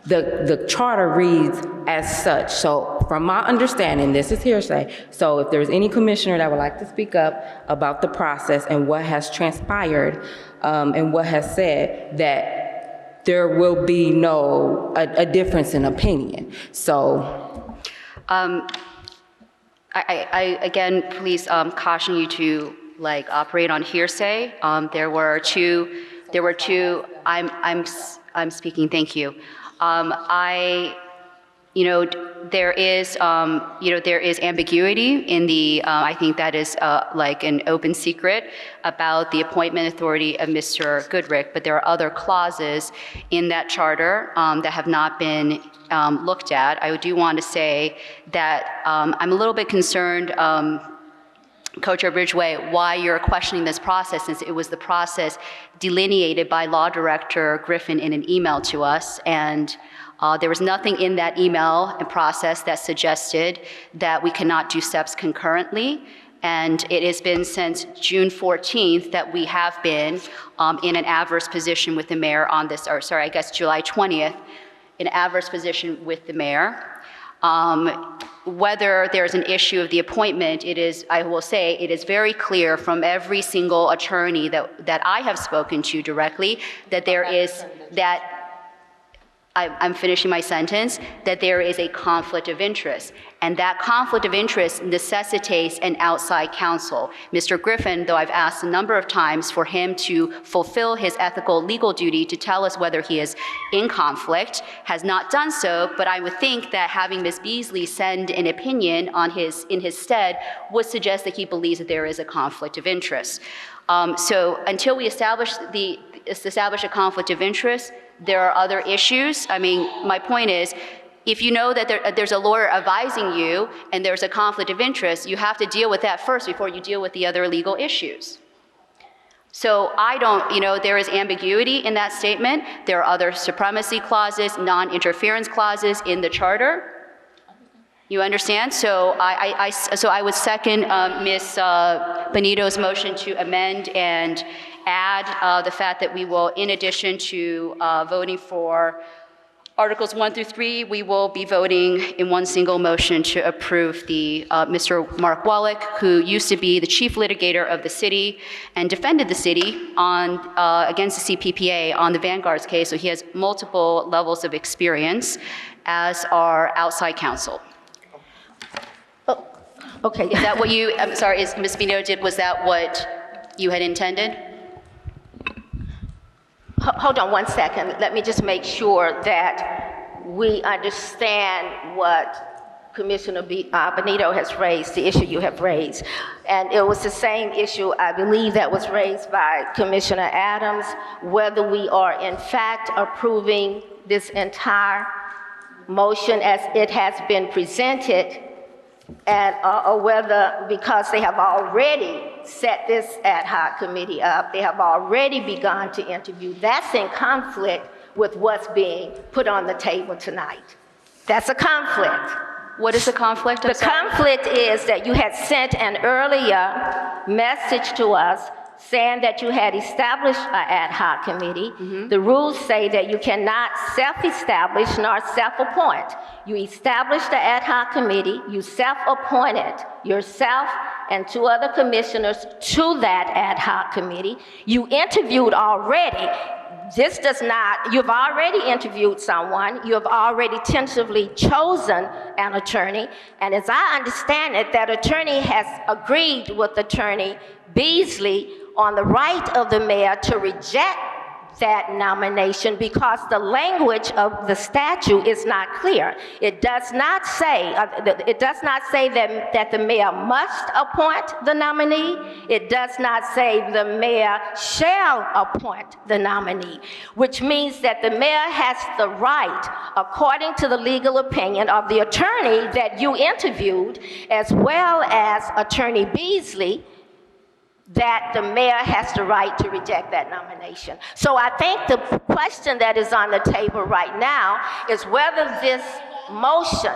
the charter reads as such. So from my understanding, this is hearsay. So if there's any commissioner that would like to speak up about the process and what has transpired, and what has said, that there will be a difference in opinion. So. I again, please caution you to operate on hearsay. There were two, I'm speaking, thank you. There is ambiguity in the, I think that is an open secret about the appointment authority of Mr. Goodrick, but there are other clauses in that charter that have not been looked at. I do want to say that I'm a little bit concerned, Co-Chair Ridgway, why you're questioning this process, since it was the process delineated by Law Director Griffin in an email to us, and there was nothing in that email and process that suggested that we cannot do steps concurrently. And it has been since June 14th that we have been in an adverse position with the mayor on this, or sorry, I guess July 20th, in adverse position with the mayor. Whether there's an issue of the appointment, it is, I will say, it is very clear from every single attorney that I have spoken to directly that there is, that I'm finishing my sentence, that there is a conflict of interest. And that conflict of interest necessitates an outside counsel. Mr. Griffin, though I've asked a number of times for him to fulfill his ethical legal duty to tell us whether he is in conflict, has not done so, but I would think that having Ms. Beasley send an opinion in his stead would suggest that he believes that there is a conflict of interest. So until we establish a conflict of interest, there are other issues. I mean, my point is, if you know that there's a lawyer advising you and there's a conflict of interest, you have to deal with that first before you deal with the other legal issues. So there is ambiguity in that statement. There are other supremacy clauses, non-interference clauses in the charter. You understand? So I would second Ms. Benito's motion to amend and add the fact that we will, in addition to voting for Articles 1 through 3, we will be voting in one single motion to approve the Mr. Mark Wallach, who used to be the chief litigator of the city and defended the city against the CPPA on the Vanguard's case. So he has multiple levels of experience as our outside counsel. Oh, okay. Is that what you? I'm sorry. Is Ms. Benito was that what you had intended? Hold on one second. Let me just make sure that we understand what Commissioner Benito has raised, the issue you have raised. And it was the same issue, I believe, that was raised by Commissioner Adams, whether we are in fact approving this entire motion as it has been presented, and or whether, because they have already set this ad hoc committee up, they have already begun to interview, that's in conflict with what's being put on the table tonight. That's a conflict. What is the conflict? The conflict is that you had sent an earlier message to us saying that you had established an ad hoc committee. The rules say that you cannot self-establish nor self-appoint. You established the ad hoc committee, you self-appointed yourself and 2 other commissioners to that ad hoc committee. You interviewed already. This does not, you've already interviewed someone, you have already tentatively chosen an attorney, and as I understand it, that attorney has agreed with Attorney Beasley on the right of the mayor to reject that nomination because the language of the statute is not clear. It does not say that the mayor must appoint the nominee. It does not say the mayor shall appoint the nominee, which means that the mayor has the right, according to the legal opinion of the attorney that you interviewed, as well as Attorney Beasley, that the mayor has the right to reject that nomination. So I think the question that is on the table right now is whether this motion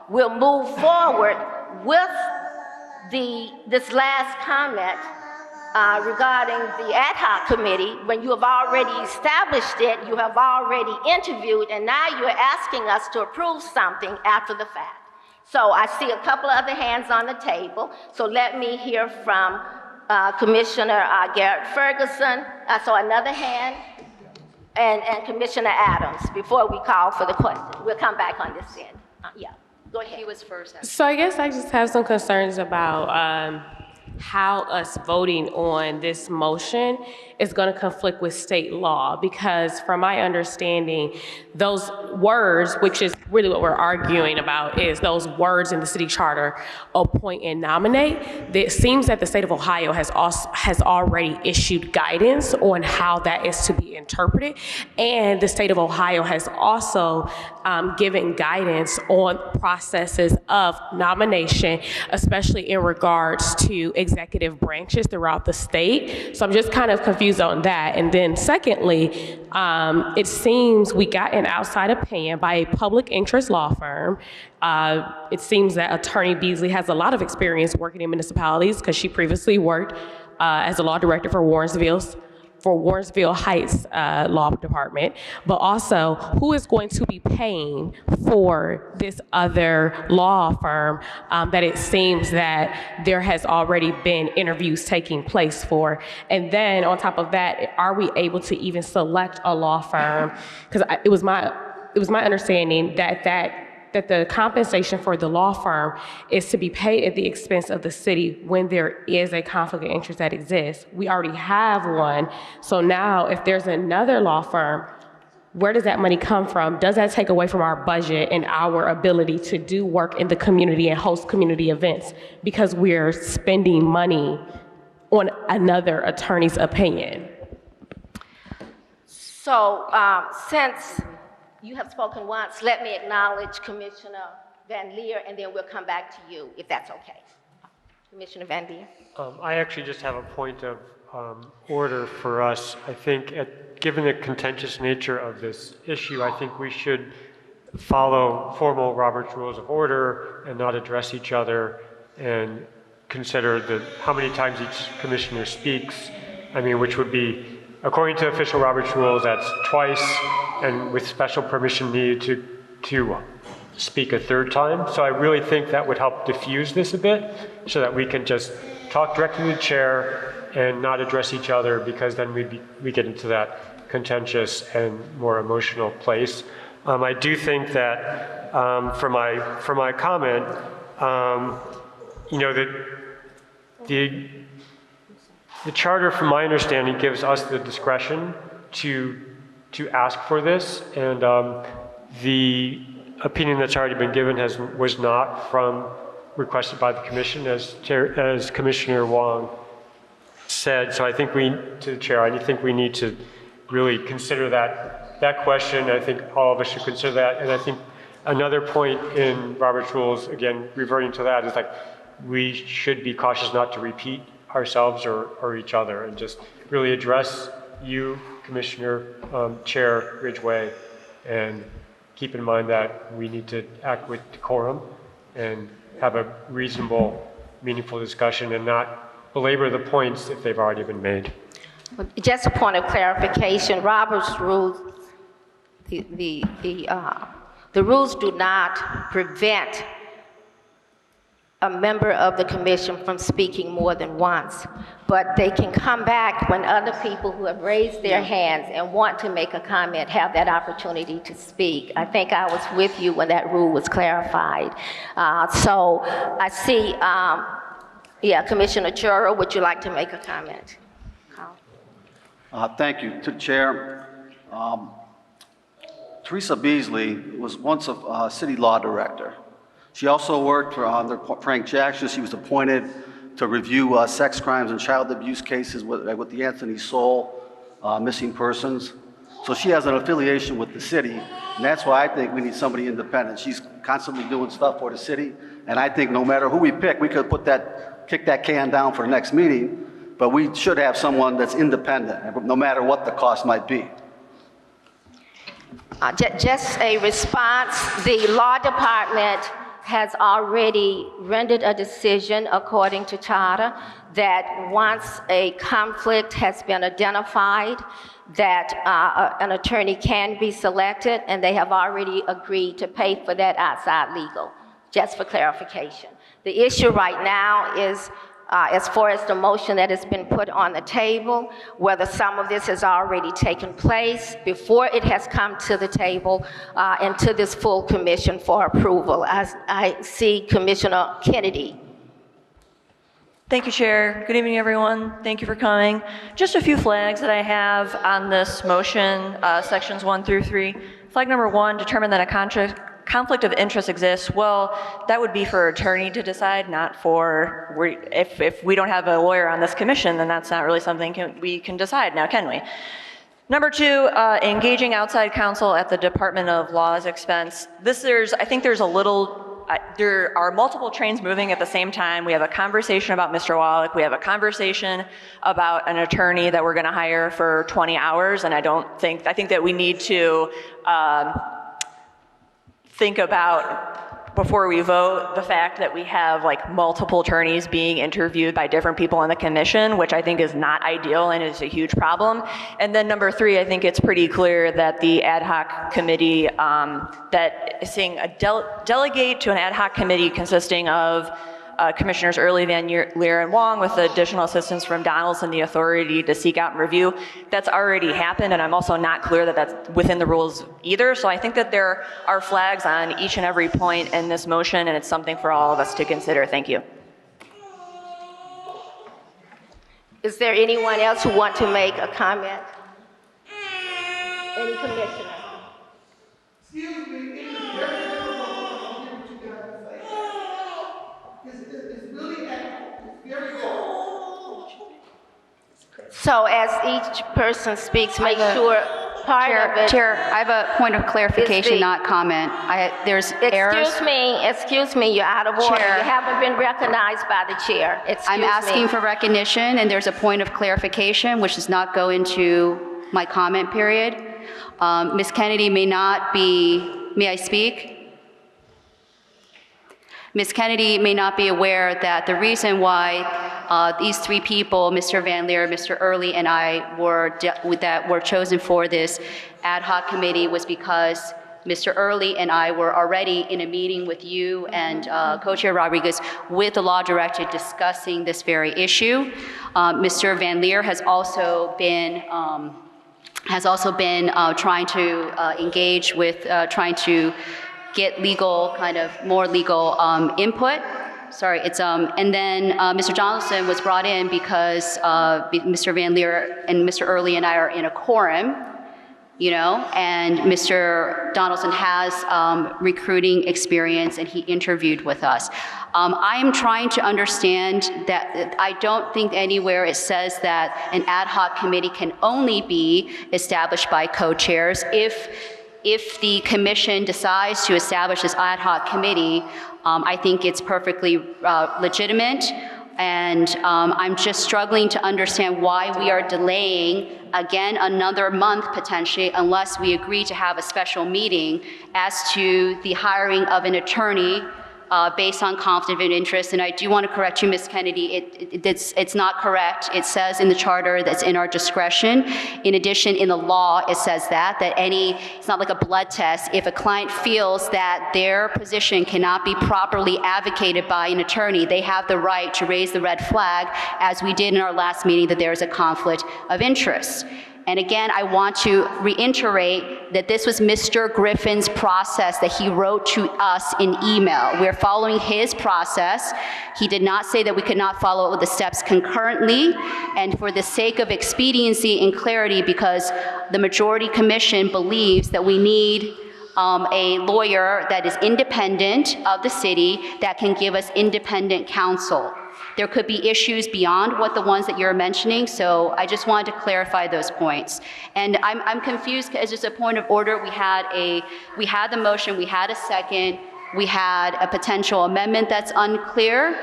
will move forward with this last comment regarding the ad hoc committee. When you have already established it, you have already interviewed, and now you're asking us to approve something after the fact. So I see a couple of other hands on the table, so let me hear from Commissioner Garrett Ferguson, I saw another hand, and Commissioner Adams, before we call for the question. We'll come back on this end. Yeah, go ahead. He was first. So I guess I just have some concerns about how us voting on this motion is going to conflict with state law, because from my understanding, those words, which is really what we're arguing about, is those words in the city charter, appoint and nominate. It seems that the state of Ohio has already issued guidance on how that is to be interpreted, and the state of Ohio has also given guidance on processes of nomination, especially in regards to executive branches throughout the state. So I'm just kind of confused on that. And then secondly, it seems we got an outside opinion by a public interest law firm. It seems that Attorney Beasley has a lot of experience working in municipalities because she previously worked as a law director for Warrensville Heights Law Department, but also who is going to be paying for this other law firm that it seems that there has already been interviews taking place for. And then on top of that, are we able to even select a law firm? Because it was my understanding that the compensation for the law firm is to be paid at the expense of the city when there is a conflict of interest that exists. We already have one, so now if there's another law firm, where does that money come from? Does that take away from our budget and our ability to do work in the community and host community events because we're spending money on another attorney's opinion? So since you have spoken once, let me acknowledge Commissioner Van Leer, and then we'll come back to you, if that's okay. Commissioner Van Leer. I actually just have a point of order for us. I think given the contentious nature of this issue, I think we should follow formal Robert's Rules of Order and not address each other and consider how many times each commissioner speaks. I mean, which would be, according to official Robert's Rules, that's twice, and with special permission needed to speak a third time. So I really think that would help diffuse this a bit so that we can just talk directly to the chair and not address each other, because then we get into that contentious and more emotional place. I do think that for my comment, that the charter, from my understanding, gives us the discretion to ask for this, and the opinion that's already been given was not requested by the commission, as Commissioner Wong said. So I think to the chair, I think we need to really consider that question. I think all of us should consider that, and I think another point in Robert's Rules, again reverting to that, is like we should be cautious not to repeat ourselves or each other, and just really address you, Commissioner Chair Ridgway, and keep in mind that we need to act with decorum and have a reasonable, meaningful discussion and not belabor the points if they've already been made. Just a point of clarification, Robert's rules, the rules do not prevent a member of the commission from speaking more than once, but they can come back when other people who have raised their hands and want to make a comment have that opportunity to speak. I think I was with you when that rule was clarified. So I see, Commissioner Chura, would you like to make a comment? Thank you. To the chair, Teresa Beasley was once a city law director. She also worked for under Frank Jackson. She was appointed to review sex crimes and child abuse cases with the Anthony Soul missing persons. So she has an affiliation with the city, and that's why I think we need somebody independent. She's constantly doing stuff for the city, and I think no matter who we pick, we could kick that can down for the next meeting, but we should have someone that's independent, no matter what the cost might be. Just a response, the law department has already rendered a decision according to charter that once a conflict has been identified, that an attorney can be selected, and they have already agreed to pay for that outside legal, just for clarification. The issue right now is as far as the motion that has been put on the table, whether some of this has already taken place before it has come to the table and to this full commission for approval. I see Commissioner Kennedy. Thank you, Chair. Good evening, everyone. Thank you for coming. Just a few flags that I have on this motion, sections 1 through 3. Flag number 1, determine that a conflict of interest exists. Well, that would be for attorney to decide, not for, if we don't have a lawyer on this commission, then that's not really something we can decide now, can we? Number 2, engaging outside counsel at the Department of Law's expense. I think there's a little, there are multiple trains moving at the same time. We have a conversation about Mr. Wallach. We have a conversation about an attorney that we're gonna hire for 20 hours, and I think that we need to think about, before we vote, the fact that we have like multiple attorneys being interviewed by different people on the commission, which I think is not ideal and is a huge problem. And then number 3, I think it's pretty clear that the ad hoc committee, that is saying delegate to an ad hoc committee consisting of Commissioners Early, Van Leer, and Wong, with additional assistance from Donaldson, the authority to seek out and review. That's already happened, and I'm also not clear that that's within the rules either. So I think that there are flags on each and every point in this motion, and it's something for all of us to consider. Thank you. Is there anyone else who want to make a comment? Any commissioner? Excuse me, So as each person speaks, make sure part of it. Chair, I have a point of clarification, not comment. There's errors. Excuse me, you're out of order. Chair. You haven't been recognized by the chair. I'm asking for recognition, and there's a point of clarification, which does not go into my comment period. Ms. Kennedy may I speak? Ms. Kennedy may not be aware that the reason why these 3 people, Mr. Van Leer, Mr. Early, and I were chosen for this ad hoc committee was because Mr. Early and I were already in a meeting with you and Co-Chair Rodriguez with the law director discussing this very issue. Mr. Van Leer has also been trying to engage with trying to get more legal input. Sorry, and then Mr. Donaldson was brought in because Mr. Van Leer and Mr. Early and I are in a quorum, and Mr. Donaldson has recruiting experience, and he interviewed with us. I am trying to understand that I don't think anywhere it says that an ad hoc committee can only be established by co-chairs. If the commission decides to establish this ad hoc committee, I think it's perfectly legitimate And I'm just struggling to understand why we are delaying, again, another month potentially, unless we agree to have a special meeting as to the hiring of an attorney based on conflict of interest. And I do want to correct you, Ms. Kennedy, it's not correct. It says in the charter that's in our discretion. In addition, in the law, it says that it's not like a blood test. If a client feels that their position cannot be properly advocated by an attorney, they have the right to raise the red flag, as we did in our last meeting, that there is a conflict of interest. And again, I want to reiterate that this was Mr. Griffin's process that he wrote to us in email. We're following his process. He did not say that we could not follow the steps concurrently. And for the sake of expediency and clarity, because the majority commission believes that we need a lawyer that is independent of the city that can give us independent counsel. There could be issues beyond what the ones that you're mentioning, so I just wanted to clarify those points. And I'm confused, as just a point of order, we had the motion, we had a second, we had a potential amendment that's unclear,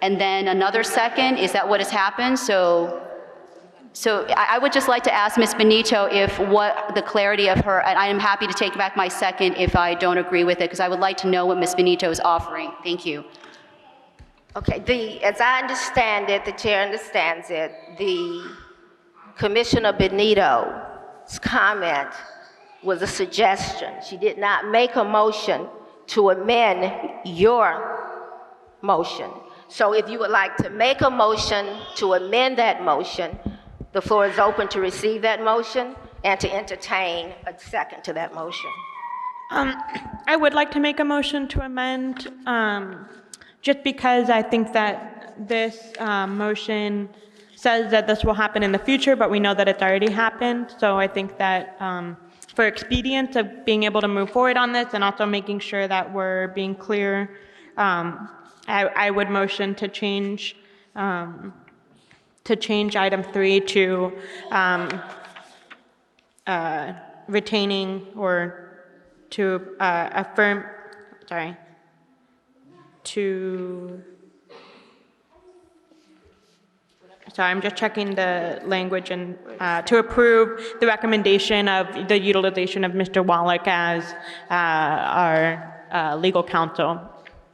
and then another second. Is that what has happened? So I would just like to ask Ms. Benito if what the clarity of her, and I am happy to take back my second if I don't agree with it, because I would like to know what Ms. Benito is offering. Thank you. Okay, as I understand it, the chair understands it, the Commissioner Benito's comment was a suggestion. She did not make a motion to amend your motion. So if you would like to make a motion to amend that motion, the floor is open to receive that motion and to entertain a second to that motion. I would like to make a motion to amend, just because I think that this motion says that this will happen in the future, but we know that it's already happened. So I think that for expedience of being able to move forward on this and also making sure that we're being clear, I would motion to change item 3 to retaining or to affirm, sorry, I'm just checking the language, and to approve the recommendation of the utilization of Mr. Wallach as our legal counsel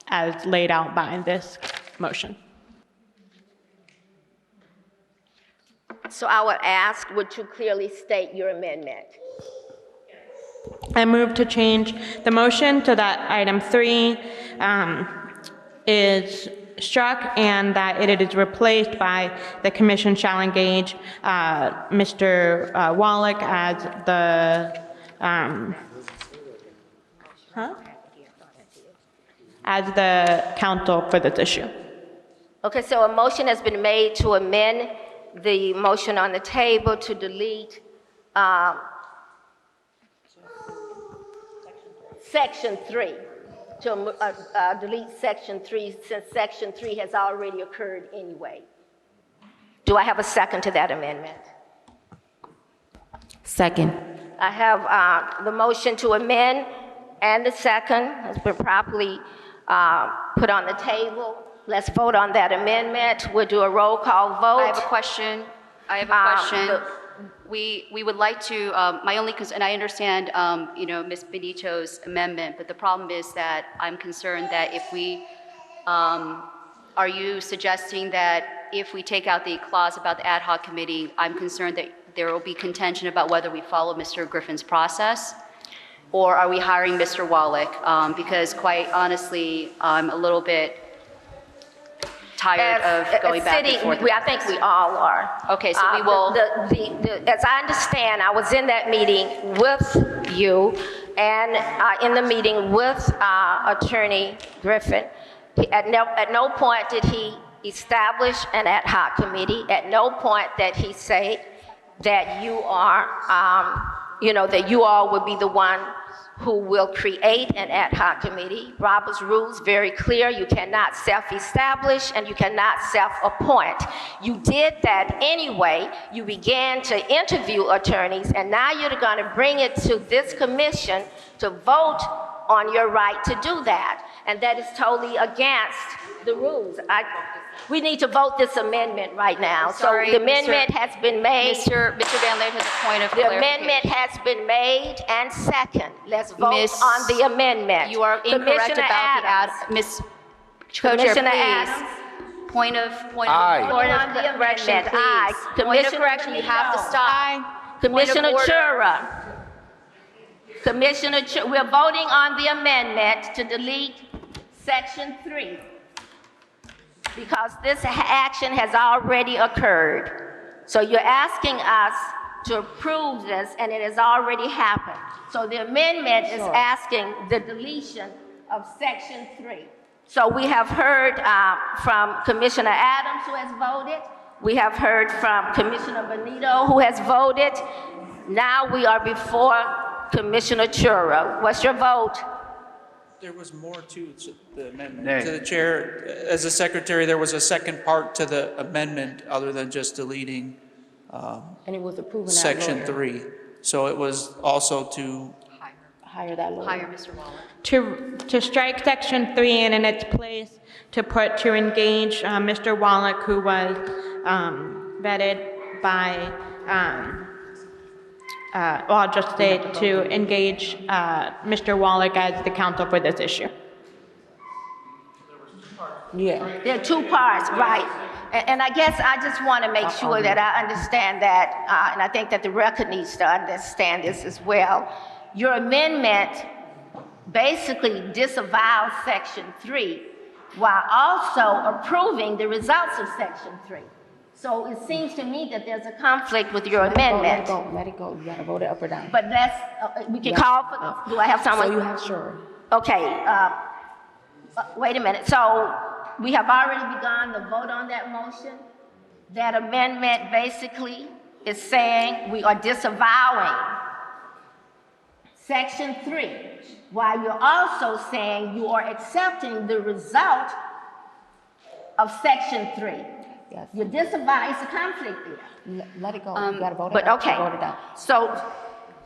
as laid out by this motion. So I would ask, would you clearly state your amendment? I move to change the motion so that item 3 is struck and that it is replaced by the commission shall engage Mr. Wallach as the counsel for this issue. Okay, so a motion has been made to amend the motion on the table to delete Section 3, to delete Section 3, since Section 3 has already occurred anyway. Do I have a second to that amendment? Second. I have the motion to amend and the second has been properly put on the table. Let's vote on that amendment. We'll do a roll call vote. I have a question. We would like to, my only concern, and I understand, Ms. Benito's amendment, but the problem is that I'm concerned that if we, are you suggesting that if we take out the clause about the ad hoc committee, I'm concerned that there will be contention about whether we follow Mr. Griffin's process, or are we hiring Mr. Wallach? Because quite honestly, I'm a little bit tired of going back and forth. I think we all are. Okay, so we will. As I understand, I was in that meeting with you and in the meeting with Attorney Griffin. At no point did he establish an ad hoc committee. At no point did he say that you are, that you all would be the one who will create an ad hoc committee. Robert's rules very clear. You cannot self-establish and you cannot self-appoint. You did that anyway. You began to interview attorneys, and now you're going to bring it to this commission to vote on your right to do that. And that is totally against the rules. We need to vote this amendment right now. Sorry, So the amendment has been made. Mr. Van Laer has a point of The clarification. amendment has been made and second. Let's vote Miss- on the amendment. You are incorrect Commissioner about Adams. the Ms. Co-Chair, Commissioner please. Adams. Point of Aye. correction, Aye. please. Point of Commissioner correction, you have to Benito. stop. Commissioner Point of order. Chura. Commissioner Chura, we're voting on the amendment to delete section 3 because this action has already occurred. So you're asking us to approve this and it has already happened. So the amendment is asking the deletion of section 3. So we have heard from Commissioner Adams who has voted. We have heard from Commissioner Benito who has voted. Now we are before Commissioner Chura. What's your vote? There was more to the amendment. Nay. To the chair, as a secretary, there was a second part to the amendment other than just deleting And it was approving that section lawyer. 3. So it was also to Hire that lawyer. Hire Mr. Waller. To strike section 3 and in its place to engage Mr. Wallach, who was vetted by, I'll just say to engage Mr. Wallach as the counsel for this issue. Yeah. There are 2 parts, right? And I guess I just want to make sure that I understand that, and I think that the record needs to understand this as well. Your amendment basically disavows section 3 while also approving the results of section 3. So it seems to me that there's a conflict with your amendment. Let it go. You gotta vote it up or down. But we can call for, do I have someone? So you have sure. Okay, wait a minute. So we have already begun the vote on that motion. That amendment basically is saying we are disavowing section 3, while you're also saying you are accepting the result of section 3. Yes. You're disavowing, it's a conflict there. Let it go. You gotta vote it But up. okay, Vote it down. so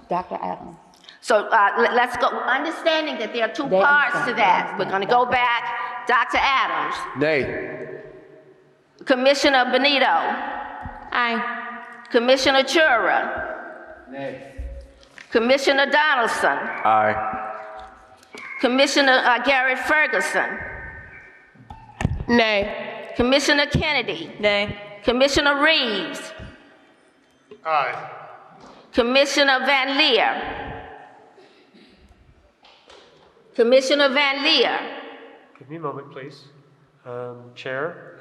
Dr. Adams. So let's go, understanding that there are 2 They parts to understand. that. They We're going to go back. Dr. Adams. Nay. Commissioner Benito. Aye. Commissioner Chura. Nay. Commissioner Donaldson. Aye. Commissioner Garrett Ferguson. Nay. Commissioner Kennedy. Nay. Commissioner Reeves. Aye. Commissioner Van Leer. Commissioner Van Leer. Give me a moment, please. Chair,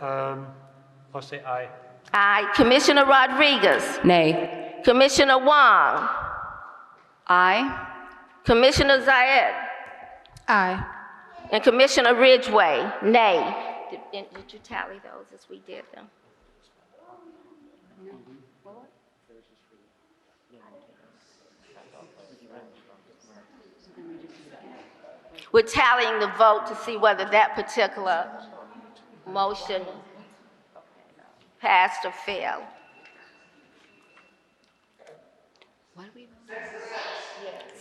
I'll say aye. Aye. Commissioner Rodriguez. Nay. Commissioner Wong. Aye. Commissioner Zayed. Aye. And Commissioner Ridgway, nay. Did you tally those as we did them? We're tallying the vote to see whether that particular motion passed or failed.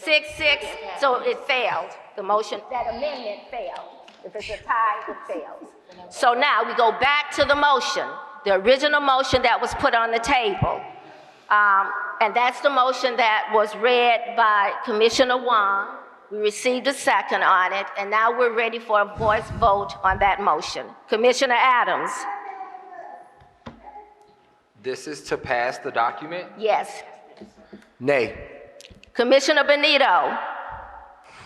6-6, so it failed. The motion, that amendment failed. If it's a tie, it fails. So now we go back to the motion, the original motion that was put on the table. And that's the motion that was read by Commissioner Wong. We received a second on it, and now we're ready for a voice vote on that motion. Commissioner Adams? This is to pass the document? Yes. Nay. Commissioner Benito?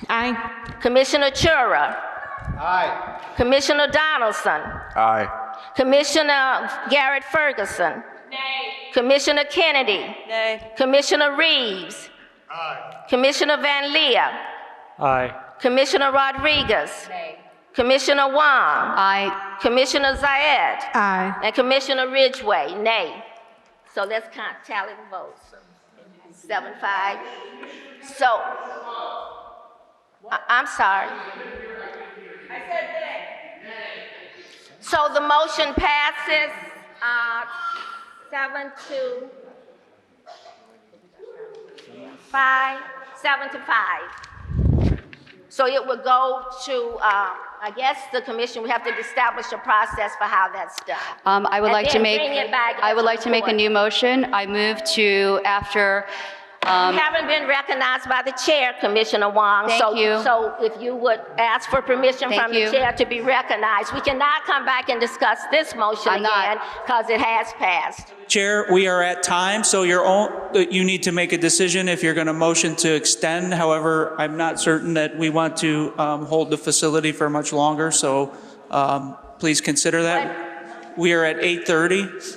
Aye. Commissioner Chura? Aye. Commissioner Donaldson? Aye. Commissioner Garrett Ferguson? Nay. Commissioner Kennedy? Nay. Commissioner Reeves? Aye. Commissioner Van Leer? Aye. Commissioner Rodriguez? Commissioner Wong? Aye. Commissioner Zayed? Aye. And Commissioner Ridgway? Nay. So let's count, tally the votes. 7-5. So, I'm sorry. I said nay. So the motion passes 7-5. 7-5. So it would go to I guess the commission, we have to establish a process for how that's done. I would And like to then make, bring it back I as would a like to make a report. new motion. I move to after, You haven't been recognized by the chair, Commissioner Wong. Thank you. So if you would ask for permission Thank from you. the chair to be recognized, we cannot come back and discuss this motion I'm not. again because it has passed. Chair, we are at time, so you need to make a decision if you're going to motion to extend. However, I'm not certain that we want to hold the facility for much longer, so please consider that. We are at 8:30.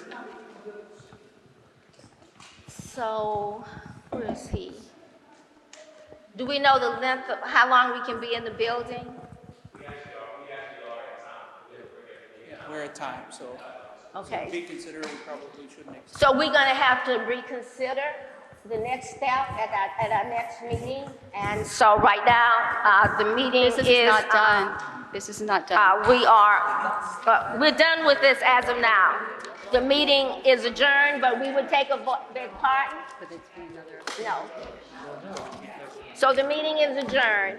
So, where is he? Do we know the length of how long we can be in the building? We're at time, so Okay. be considered, we probably shouldn't extend. So we're going to have to reconsider the next step at our next meeting. And so right now, the meeting this is not done. This is not done. we're done with this as of now. The meeting is adjourned, but we would take a big part. No. So the meeting is adjourned.